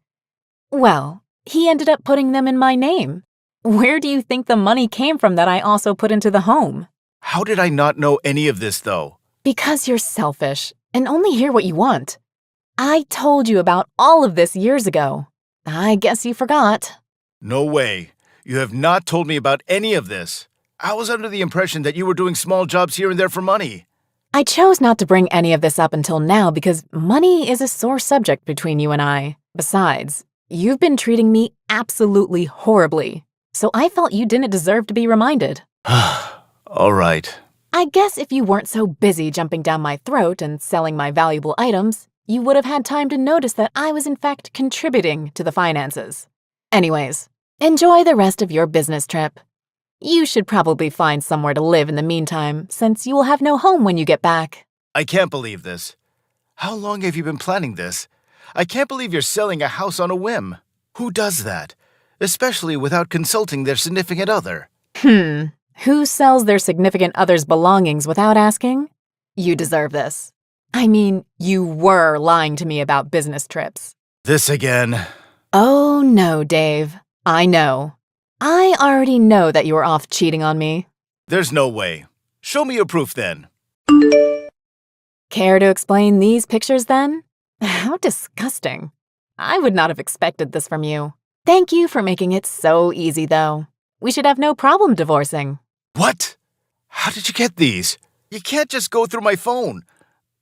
S5: Well, he ended up putting them in my name. Where do you think the money came from that I also put into the home?
S3: How did I not know any of this, though?
S5: Because you're selfish and only hear what you want. I told you about all of this years ago. I guess you forgot.
S3: No way. You have not told me about any of this. I was under the impression that you were doing small jobs here and there for money.
S5: I chose not to bring any of this up until now because money is a sore subject between you and I. Besides, you've been treating me absolutely horribly, so I felt you didn't deserve to be reminded.
S3: All right.
S5: I guess if you weren't so busy jumping down my throat and selling my valuable items, you would have had time to notice that I was in fact contributing to the finances. Anyways, enjoy the rest of your business trip. You should probably find somewhere to live in the meantime, since you will have no home when you get back.
S3: I can't believe this. How long have you been planning this? I can't believe you're selling a house on a whim. Who does that? Especially without consulting their significant other.
S5: Who sells their significant other's belongings without asking? You deserve this. I mean, you were lying to me about business trips.
S3: This again.
S5: Oh no, Dave. I know. I already know that you were off cheating on me.
S3: There's no way. Show me your proof then.
S5: Care to explain these pictures then? How disgusting. I would not have expected this from you. Thank you for making it so easy, though. We should have no problem divorcing.
S3: What? How did you get these? You can't just go through my phone.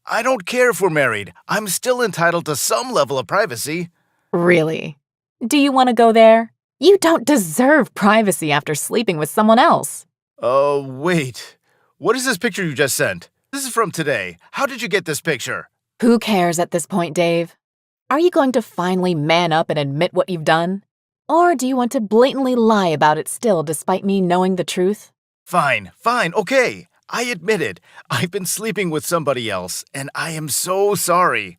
S3: I don't care if we're married. I'm still entitled to some level of privacy.
S5: Really? Do you want to go there? You don't deserve privacy after sleeping with someone else.
S3: Wait. What is this picture you just sent? This is from today. How did you get this picture?
S5: Who cares at this point, Dave? Are you going to finally man up and admit what you've done? Or do you want to blatantly lie about it still despite me knowing the truth?
S3: Fine, okay. I admit it. I've been sleeping with somebody else, and I am so sorry.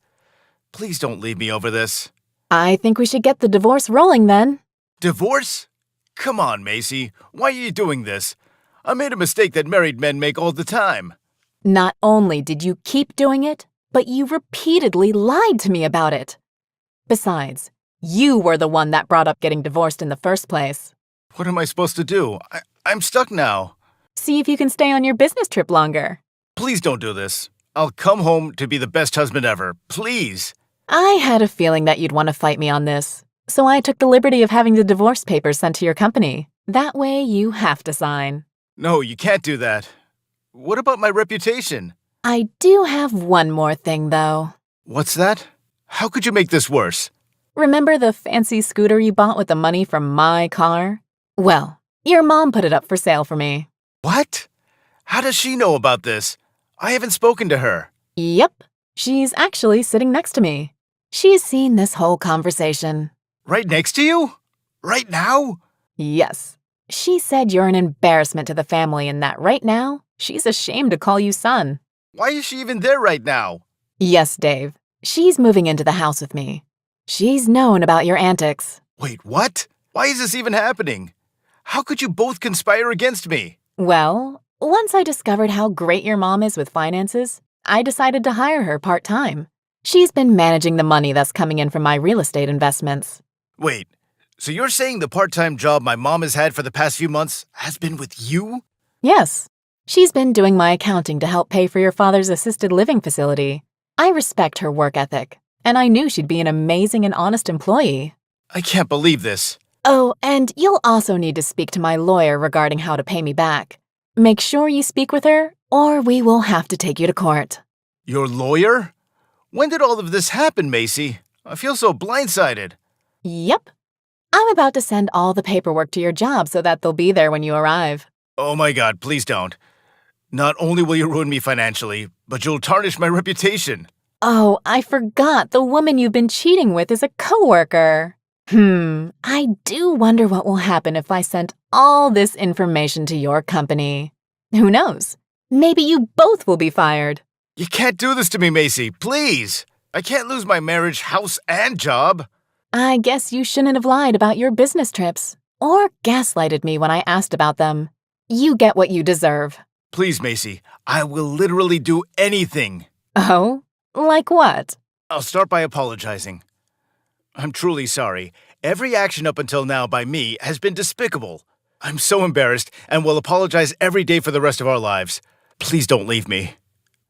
S3: Please don't leave me over this.
S5: I think we should get the divorce rolling then.
S3: Divorce? Come on, Macy. Why are you doing this? I made a mistake that married men make all the time.
S5: Not only did you keep doing it, but you repeatedly lied to me about it. Besides, you were the one that brought up getting divorced in the first place.
S3: What am I supposed to do? I'm stuck now.
S5: See if you can stay on your business trip longer.
S3: Please don't do this. I'll come home to be the best husband ever. Please.
S5: I had a feeling that you'd want to fight me on this, so I took the liberty of having the divorce papers sent to your company. That way you have to sign.
S3: No, you can't do that. What about my reputation?
S5: I do have one more thing, though.
S3: What's that? How could you make this worse?
S5: Remember the fancy scooter you bought with the money from my car? Well, your mom put it up for sale for me.
S3: What? How does she know about this? I haven't spoken to her.
S5: Yep, she's actually sitting next to me. She's seen this whole conversation.
S3: Right next to you? Right now?
S5: Yes. She said you're an embarrassment to the family and that right now, she's ashamed to call you son.
S3: Why is she even there right now?
S5: Yes, Dave. She's moving into the house with me. She's known about your antics.
S3: Wait, what? Why is this even happening? How could you both conspire against me?
S5: Well, once I discovered how great your mom is with finances, I decided to hire her part-time. She's been managing the money that's coming in from my real estate investments.
S3: Wait, so you're saying the part-time job my mom has had for the past few months has been with you?
S5: Yes. She's been doing my accounting to help pay for your father's assisted living facility. I respect her work ethic, and I knew she'd be an amazing and honest employee.
S3: I can't believe this.
S5: Oh, and you'll also need to speak to my lawyer regarding how to pay me back. Make sure you speak with her, or we will have to take you to court.
S3: Your lawyer? When did all of this happen, Macy? I feel so blindsided.
S5: Yep. I'm about to send all the paperwork to your job so that they'll be there when you arrive.
S3: Oh my God, please don't. Not only will you ruin me financially, but you'll tarnish my reputation.
S5: Oh, I forgot the woman you've been cheating with is a coworker. I do wonder what will happen if I sent all this information to your company. Who knows? Maybe you both will be fired.
S3: You can't do this to me, Macy, please. I can't lose my marriage, house, and job.
S5: I guess you shouldn't have lied about your business trips or gaslighted me when I asked about them. You get what you deserve.
S3: Please, Macy, I will literally do anything.
S5: Oh? Like what?
S3: I'll start by apologizing. I'm truly sorry. Every action up until now by me has been despicable. I'm so embarrassed and will apologize every day for the rest of our lives. Please don't leave me.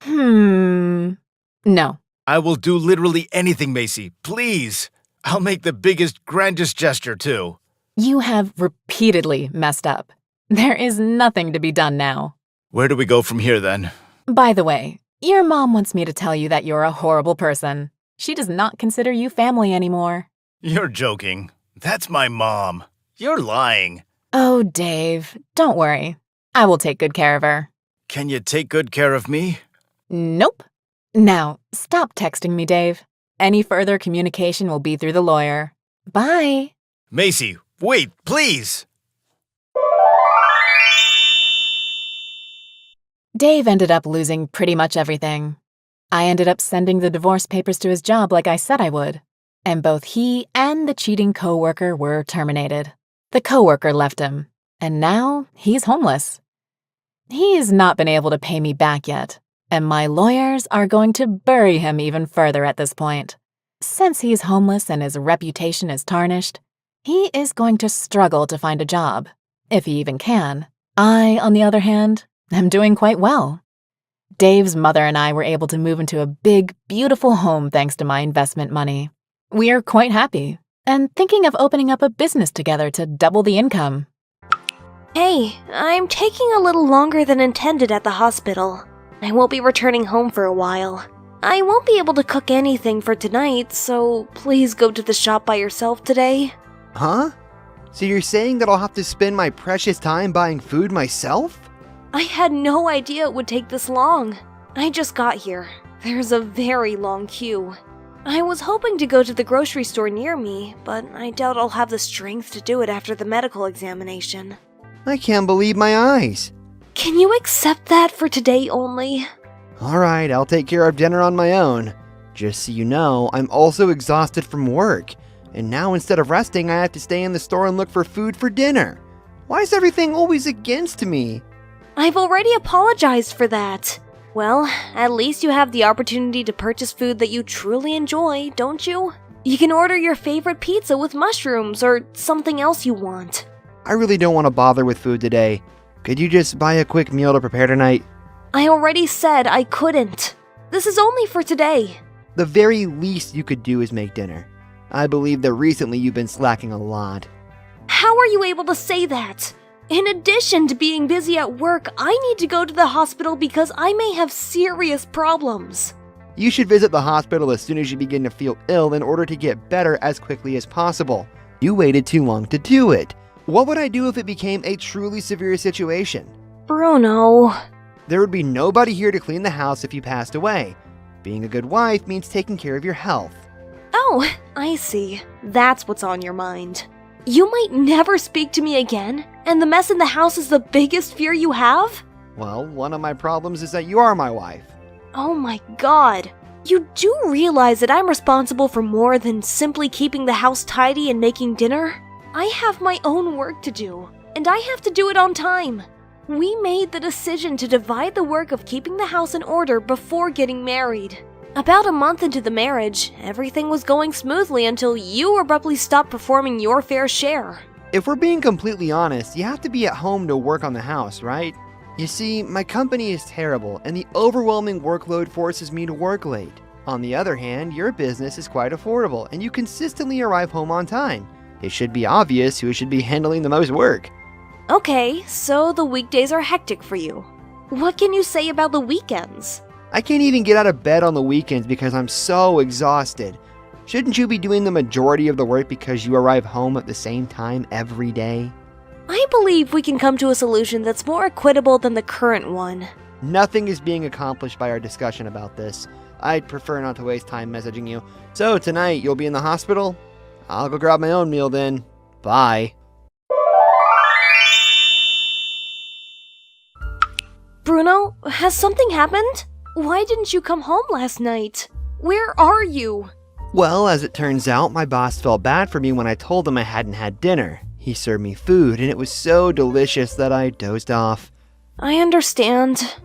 S5: No.
S3: I will do literally anything, Macy. Please. I'll make the biggest, grandest gesture, too.
S5: You have repeatedly messed up. There is nothing to be done now.
S3: Where do we go from here, then?
S5: By the way, your mom wants me to tell you that you're a horrible person. She does not consider you family anymore.
S3: You're joking. That's my mom. You're lying.
S5: Oh, Dave, don't worry. I will take good care of her.
S3: Can you take good care of me?
S5: Nope. Now, stop texting me, Dave. Any further communication will be through the lawyer. Bye.
S3: Macy, wait, please.
S5: Dave ended up losing pretty much everything. I ended up sending the divorce papers to his job like I said I would, and both he and the cheating coworker were terminated. The coworker left him, and now he's homeless. He's not been able to pay me back yet, and my lawyers are going to bury him even further at this point. Since he's homeless and his reputation is tarnished, he is going to struggle to find a job, if he even can. I, on the other hand, am doing quite well. Dave's mother and I were able to move into a big, beautiful home thanks to my investment money. We are quite happy and thinking of opening up a business together to double the income.
S1: Hey, I'm taking a little longer than intended at the hospital. I won't be returning home for a while. I won't be able to cook anything for tonight, so please go to the shop by yourself today.
S2: Huh? So you're saying that I'll have to spend my precious time buying food myself?
S1: I had no idea it would take this long. I just got here. There's a very long queue. I was hoping to go to the grocery store near me, but I doubt I'll have the strength to do it after the medical examination.
S2: I can't believe my eyes.
S1: Can you accept that for today only?
S2: Alright, I'll take care of dinner on my own. Just so you know, I'm also exhausted from work. And now instead of resting, I have to stay in the store and look for food for dinner. Why is everything always against me?
S1: I've already apologized for that. Well, at least you have the opportunity to purchase food that you truly enjoy, don't you? You can order your favorite pizza with mushrooms or something else you want.
S2: I really don't want to bother with food today. Could you just buy a quick meal to prepare tonight?
S1: I already said I couldn't. This is only for today.
S2: The very least you could do is make dinner. I believe that recently you've been slacking a lot.
S1: How are you able to say that? In addition to being busy at work, I need to go to the hospital because I may have serious problems.
S2: You should visit the hospital as soon as you begin to feel ill in order to get better as quickly as possible. You waited too long to do it. What would I do if it became a truly severe situation?
S1: Bruno.
S2: There would be nobody here to clean the house if you passed away. Being a good wife means taking care of your health.
S1: Oh, I see. That's what's on your mind. You might never speak to me again, and the mess in the house is the biggest fear you have?
S2: Well, one of my problems is that you are my wife.
S1: Oh my god. You do realize that I'm responsible for more than simply keeping the house tidy and making dinner? I have my own work to do, and I have to do it on time. We made the decision to divide the work of keeping the house in order before getting married. About a month into the marriage, everything was going smoothly until you abruptly stopped performing your fair share.
S2: If we're being completely honest, you have to be at home to work on the house, right? You see, my company is terrible, and the overwhelming workload forces me to work late. On the other hand, your business is quite affordable, and you consistently arrive home on time. It should be obvious who should be handling the most work.
S1: Okay, so the weekdays are hectic for you. What can you say about the weekends?
S2: I can't even get out of bed on the weekends because I'm so exhausted. Shouldn't you be doing the majority of the work because you arrive home at the same time every day?
S1: I believe we can come to a solution that's more equitable than the current one.
S2: Nothing is being accomplished by our discussion about this. I'd prefer not to waste time messaging you. So tonight you'll be in the hospital? I'll go grab my own meal then. Bye.
S1: Bruno, has something happened? Why didn't you come home last night? Where are you?
S2: Well, as it turns out, my boss felt bad for me when I told him I hadn't had dinner. He served me food, and it was so delicious that I dozed off.
S1: I understand.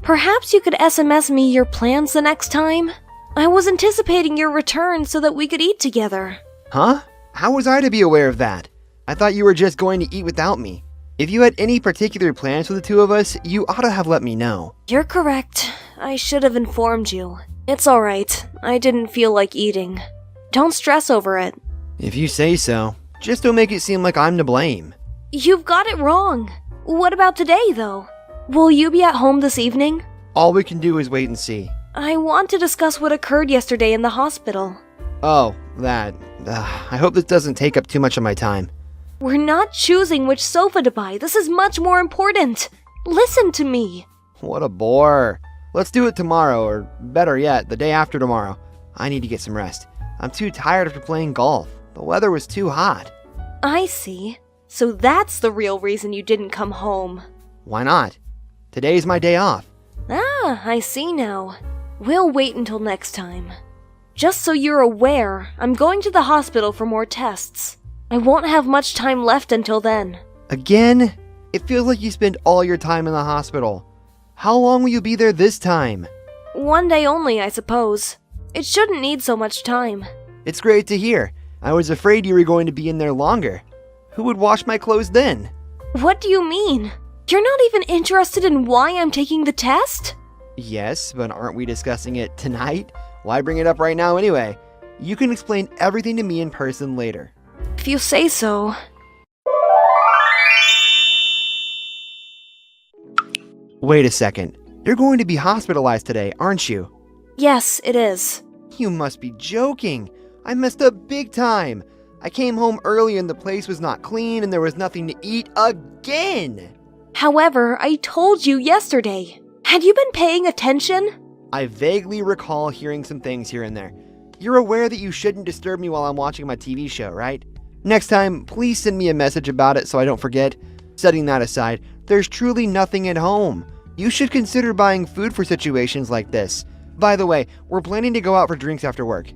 S1: Perhaps you could SMS me your plans the next time? I was anticipating your return so that we could eat together.
S2: Huh? How was I to be aware of that? I thought you were just going to eat without me. If you had any particular plans for the two of us, you ought to have let me know.
S1: You're correct. I should have informed you. It's alright. I didn't feel like eating. Don't stress over it.
S2: If you say so. Just don't make it seem like I'm to blame.
S1: You've got it wrong. What about today, though? Will you be at home this evening?
S2: All we can do is wait and see.
S1: I want to discuss what occurred yesterday in the hospital.
S2: Oh, that. I hope this doesn't take up too much of my time.
S1: We're not choosing which sofa to buy. This is much more important. Listen to me.
S2: What a bore. Let's do it tomorrow, or better yet, the day after tomorrow. I need to get some rest. I'm too tired after playing golf. The weather was too hot.
S1: I see. So that's the real reason you didn't come home.
S2: Why not? Today's my day off.
S1: Ah, I see now. We'll wait until next time. Just so you're aware, I'm going to the hospital for more tests. I won't have much time left until then.
S2: Again? It feels like you spend all your time in the hospital. How long will you be there this time?
S1: One day only, I suppose. It shouldn't need so much time.
S2: It's great to hear. I was afraid you were going to be in there longer. Who would wash my clothes then?
S1: What do you mean? You're not even interested in why I'm taking the test?
S2: Yes, but aren't we discussing it tonight? Why bring it up right now anyway? You can explain everything to me in person later.
S1: If you say so.
S2: Wait a second. You're going to be hospitalized today, aren't you?
S1: Yes, it is.
S2: You must be joking. I messed up big time. I came home early and the place was not clean and there was nothing to eat again.
S1: However, I told you yesterday. Had you been paying attention?
S2: I vaguely recall hearing some things here and there. You're aware that you shouldn't disturb me while I'm watching my TV show, right? Next time, please send me a message about it so I don't forget. Setting that aside, there's truly nothing at home. You should consider buying food for situations like this. By the way, we're planning to go out for drinks after work.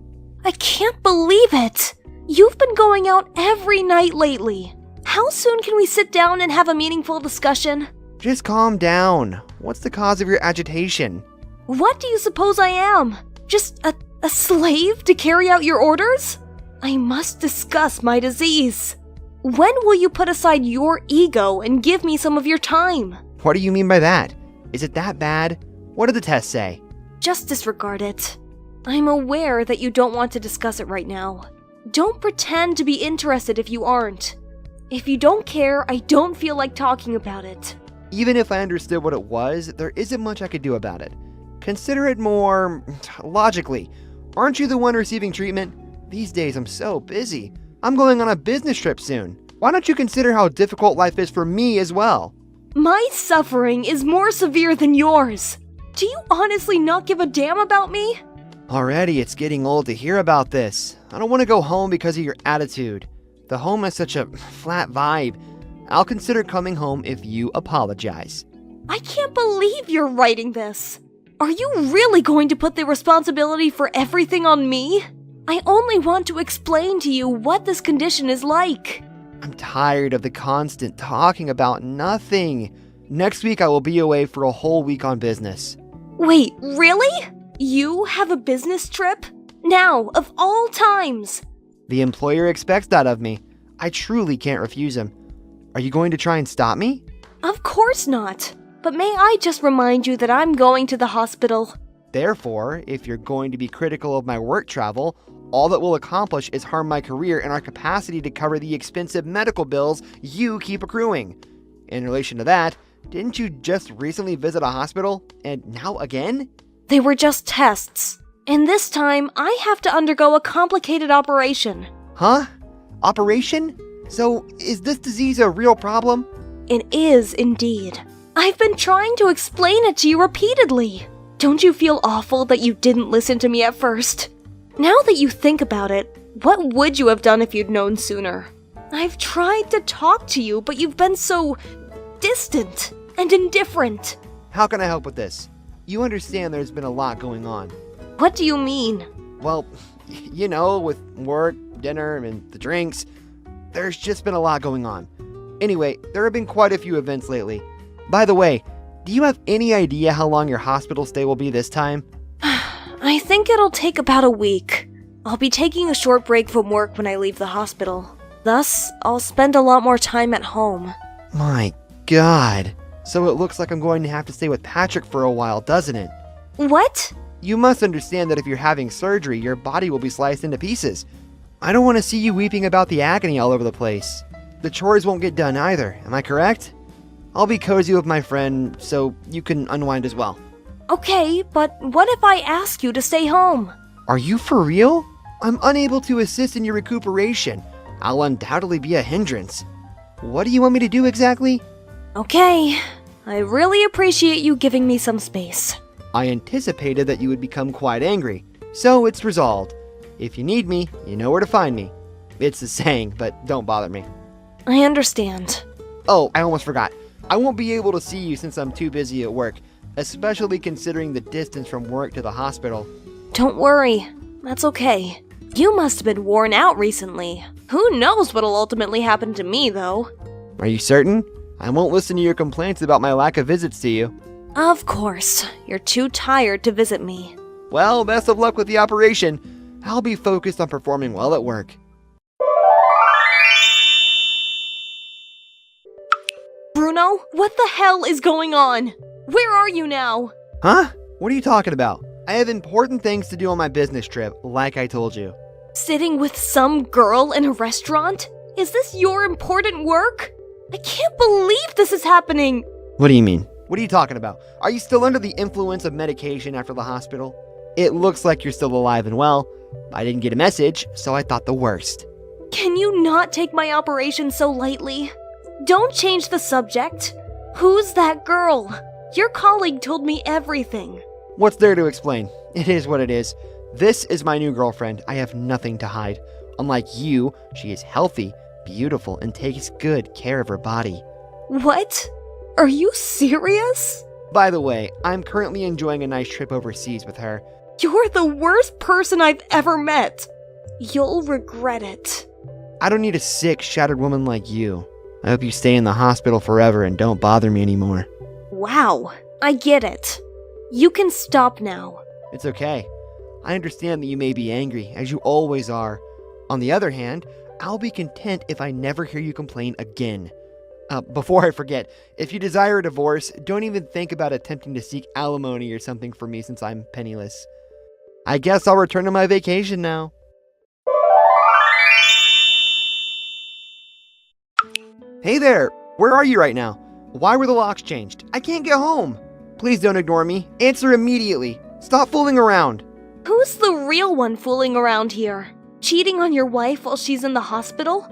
S1: I can't believe it! You've been going out every night lately. How soon can we sit down and have a meaningful discussion?
S2: Just calm down. What's the cause of your agitation?
S1: What do you suppose I am? Just a slave to carry out your orders? I must discuss my disease. When will you put aside your ego and give me some of your time?
S2: What do you mean by that? Is it that bad? What did the test say?
S1: Just disregard it. I'm aware that you don't want to discuss it right now. Don't pretend to be interested if you aren't. If you don't care, I don't feel like talking about it.
S2: Even if I understood what it was, there isn't much I could do about it. Consider it more logically. Aren't you the one receiving treatment? These days I'm so busy. I'm going on a business trip soon. Why don't you consider how difficult life is for me as well?
S1: My suffering is more severe than yours. Do you honestly not give a damn about me?
S2: Already, it's getting old to hear about this. I don't want to go home because of your attitude. The home has such a flat vibe. I'll consider coming home if you apologize.
S1: I can't believe you're writing this. Are you really going to put the responsibility for everything on me? I only want to explain to you what this condition is like.
S2: I'm tired of the constant talking about nothing. Next week I will be away for a whole week on business.
S1: Wait, really? You have a business trip? Now, of all times!
S2: The employer expects that of me. I truly can't refuse him. Are you going to try and stop me?
S1: Of course not. But may I just remind you that I'm going to the hospital?
S2: Therefore, if you're going to be critical of my work travel, all that will accomplish is harm my career and our capacity to cover the expensive medical bills you keep accruing. In relation to that, didn't you just recently visit a hospital? And now again?
S1: They were just tests. And this time, I have to undergo a complicated operation.
S2: Huh? Operation? So, is this disease a real problem?
S1: It is indeed. I've been trying to explain it to you repeatedly. Don't you feel awful that you didn't listen to me at first? Now that you think about it, what would you have done if you'd known sooner? I've tried to talk to you, but you've been so distant and indifferent.
S2: How can I help with this? You understand there's been a lot going on.
S1: What do you mean?
S2: Well, you know, with work, dinner, and the drinks, there's just been a lot going on. Anyway, there have been quite a few events lately. By the way, do you have any idea how long your hospital stay will be this time?
S1: I think it'll take about a week. I'll be taking a short break from work when I leave the hospital. Thus, I'll spend a lot more time at home.
S2: My God. So it looks like I'm going to have to stay with Patrick for a while, doesn't it?
S1: What?
S2: You must understand that if you're having surgery, your body will be sliced into pieces. I don't want to see you weeping about the agony all over the place. The chores won't get done either, am I correct? I'll be cozy with my friend, so you can unwind as well.
S1: Okay, but what if I ask you to stay home?
S2: Are you for real? I'm unable to assist in your recuperation. I'll undoubtedly be a hindrance. What do you want me to do exactly?
S1: Okay, I really appreciate you giving me some space.
S2: I anticipated that you would become quite angry, so it's resolved. If you need me, you know where to find me. It's a saying, but don't bother me.
S1: I understand.
S2: Oh, I almost forgot. I won't be able to see you since I'm too busy at work, especially considering the distance from work to the hospital.
S1: Don't worry, that's okay. You must have been worn out recently. Who knows what'll ultimately happen to me, though?
S2: Are you certain? I won't listen to your complaints about my lack of visits to you.
S1: Of course, you're too tired to visit me.
S2: Well, best of luck with the operation. I'll be focused on performing well at work.
S1: Bruno, what the hell is going on? Where are you now?
S2: Huh? What are you talking about? I have important things to do on my business trip, like I told you.
S1: Sitting with some girl in a restaurant? Is this your important work? I can't believe this is happening!
S2: What do you mean? What are you talking about? Are you still under the influence of medication after the hospital? It looks like you're still alive and well. I didn't get a message, so I thought the worst.
S1: Can you not take my operation so lightly? Don't change the subject. Who's that girl? Your colleague told me everything.
S2: What's there to explain? It is what it is. This is my new girlfriend. I have nothing to hide. Unlike you, she is healthy, beautiful, and takes good care of her body.
S1: What? Are you serious?
S2: By the way, I'm currently enjoying a nice trip overseas with her.
S1: You're the worst person I've ever met. You'll regret it.
S2: I don't need a sick, shattered woman like you. I hope you stay in the hospital forever and don't bother me anymore.
S1: Wow, I get it. You can stop now.
S2: It's okay. I understand that you may be angry, as you always are. On the other hand, I'll be content if I never hear you complain again. Before I forget, if you desire a divorce, don't even think about attempting to seek alimony or something for me since I'm penniless. I guess I'll return to my vacation now. Hey there! Where are you right now? Why were the locks changed? I can't get home. Please don't ignore me. Answer immediately. Stop fooling around.
S1: Who's the real one fooling around here? Cheating on your wife while she's in the hospital?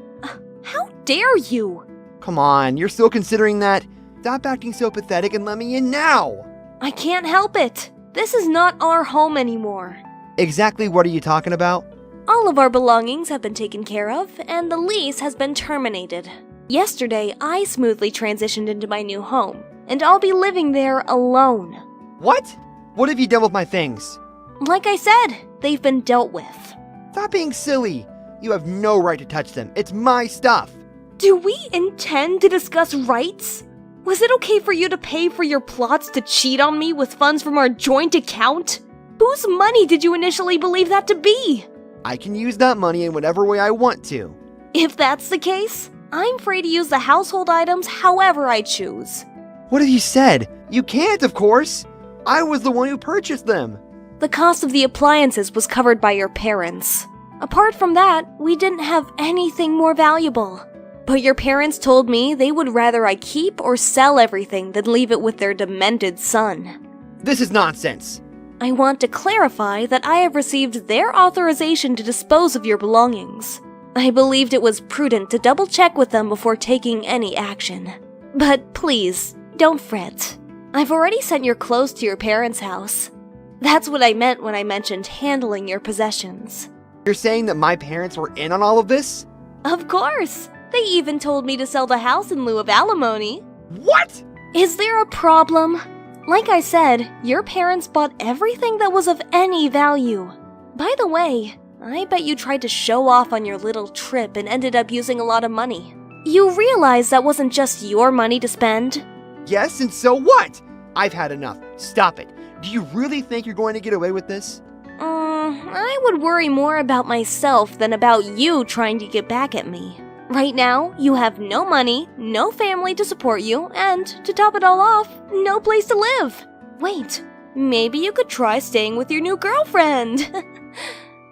S1: How dare you?
S2: Come on, you're still considering that? Stop acting so pathetic and let me in now!
S1: I can't help it. This is not our home anymore.
S2: Exactly what are you talking about?
S1: All of our belongings have been taken care of, and the lease has been terminated. Yesterday, I smoothly transitioned into my new home, and I'll be living there alone.
S2: What? What have you done with my things?
S1: Like I said, they've been dealt with.
S2: Stop being silly. You have no right to touch them. It's my stuff.
S1: Do we intend to discuss rights? Was it okay for you to pay for your plots to cheat on me with funds from our joint account? Whose money did you initially believe that to be?
S2: I can use that money in whatever way I want to.
S1: If that's the case, I'm free to use the household items however I choose.
S2: What have you said? You can't, of course. I was the one who purchased them.
S1: The cost of the appliances was covered by your parents. Apart from that, we didn't have anything more valuable. But your parents told me they would rather I keep or sell everything than leave it with their demented son.
S2: This is nonsense.
S1: I want to clarify that I have received their authorization to dispose of your belongings. I believed it was prudent to double-check with them before taking any action. But please, don't fret. I've already sent your clothes to your parents' house. That's what I meant when I mentioned handling your possessions.
S2: You're saying that my parents were in on all of this?
S1: Of course! They even told me to sell the house in lieu of alimony.
S2: What?
S1: Is there a problem? Like I said, your parents bought everything that was of any value. By the way, I bet you tried to show off on your little trip and ended up using a lot of money. You realize that wasn't just your money to spend?
S2: Yes, and so what? I've had enough. Stop it. Do you really think you're going to get away with this?
S1: I would worry more about myself than about you trying to get back at me. Right now, you have no money, no family to support you, and, to top it all off, no place to live. Wait, maybe you could try staying with your new girlfriend.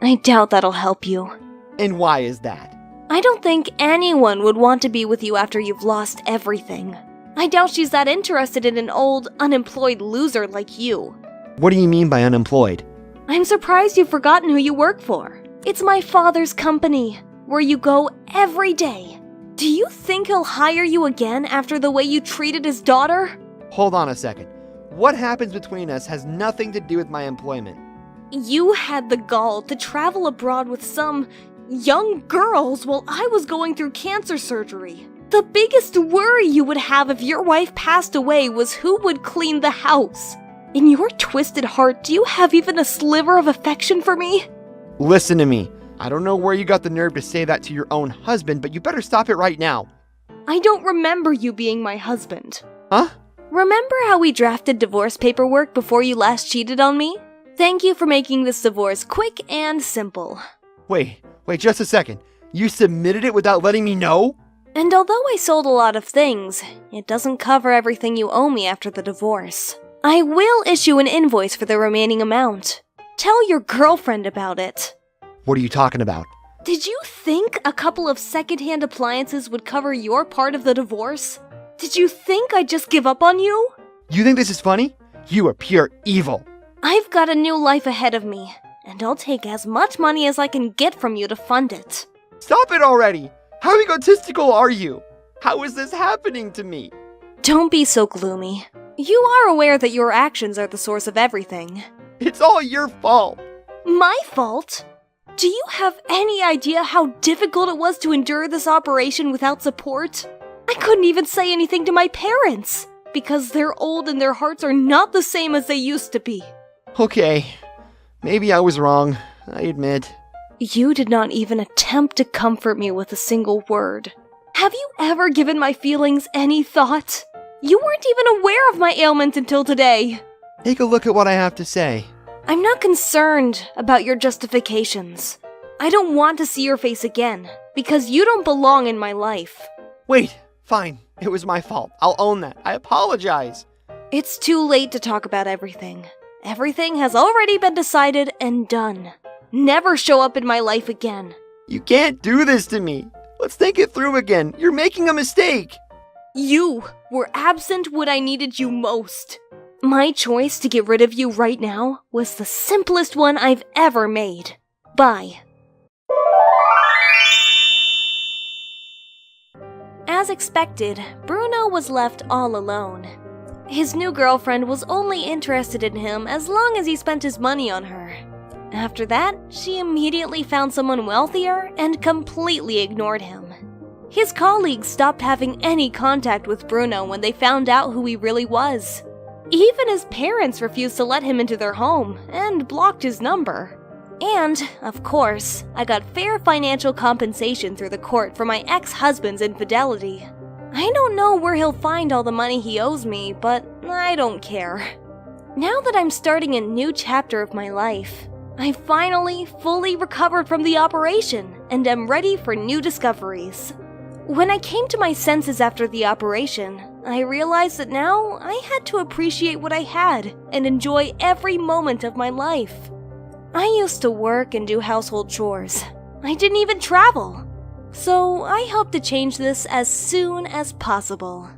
S1: I doubt that'll help you.
S2: And why is that?
S1: I don't think anyone would want to be with you after you've lost everything. I doubt she's that interested in an old, unemployed loser like you.
S2: What do you mean by unemployed?
S1: I'm surprised you've forgotten who you work for. It's my father's company, where you go every day. Do you think he'll hire you again after the way you treated his daughter?
S2: Hold on a second. What happens between us has nothing to do with my employment.
S1: You had the gall to travel abroad with some young girls while I was going through cancer surgery. The biggest worry you would have if your wife passed away was who would clean the house. In your twisted heart, do you have even a sliver of affection for me?
S2: Listen to me. I don't know where you got the nerve to say that to your own husband, but you better stop it right now.
S1: I don't remember you being my husband.
S2: Huh?
S1: Remember how we drafted divorce paperwork before you last cheated on me? Thank you for making this divorce quick and simple.
S2: Wait just a second. You submitted it without letting me know?
S1: And although I sold a lot of things, it doesn't cover everything you owe me after the divorce. I will issue an invoice for the remaining amount. Tell your girlfriend about it.
S2: What are you talking about?
S1: Did you think a couple of secondhand appliances would cover your part of the divorce? Did you think I'd just give up on you?
S2: You think this is funny? You are pure evil.
S1: I've got a new life ahead of me, and I'll take as much money as I can get from you to fund it.
S2: Stop it already! How egotistical are you? How is this happening to me?
S1: Don't be so gloomy. You are aware that your actions are the source of everything.
S2: It's all your fault.
S1: My fault? Do you have any idea how difficult it was to endure this operation without support? I couldn't even say anything to my parents, because they're old and their hearts are not the same as they used to be.
S2: Okay, maybe I was wrong, I admit.
S1: You did not even attempt to comfort me with a single word. Have you ever given my feelings any thought? You weren't even aware of my ailment until today.
S2: Take a look at what I have to say.
S1: I'm not concerned about your justifications. I don't want to see your face again, because you don't belong in my life.
S2: Wait, fine. It was my fault. I'll own that. I apologize.
S1: It's too late to talk about everything. Everything has already been decided and done. Never show up in my life again.
S2: You can't do this to me. Let's think it through again. You're making a mistake.
S1: You were absent when I needed you most. My choice to get rid of you right now was the simplest one I've ever made. Bye. As expected, Bruno was left all alone. His new girlfriend was only interested in him as long as he spent his money on her. After that, she immediately found someone wealthier and completely ignored him. His colleagues stopped having any contact with Bruno when they found out who he really was. Even his parents refused to let him into their home and blocked his number. And, of course, I got fair financial compensation through the court for my ex-husband's infidelity. I don't know where he'll find all the money he owes me, but I don't care. Now that I'm starting a new chapter of my life, I finally fully recovered from the operation and am ready for new discoveries. When I came to my senses after the operation, I realized that now I had to appreciate what I had and enjoy every moment of my life. I used to work and do household chores. I didn't even travel. So I hope to change this as soon as possible.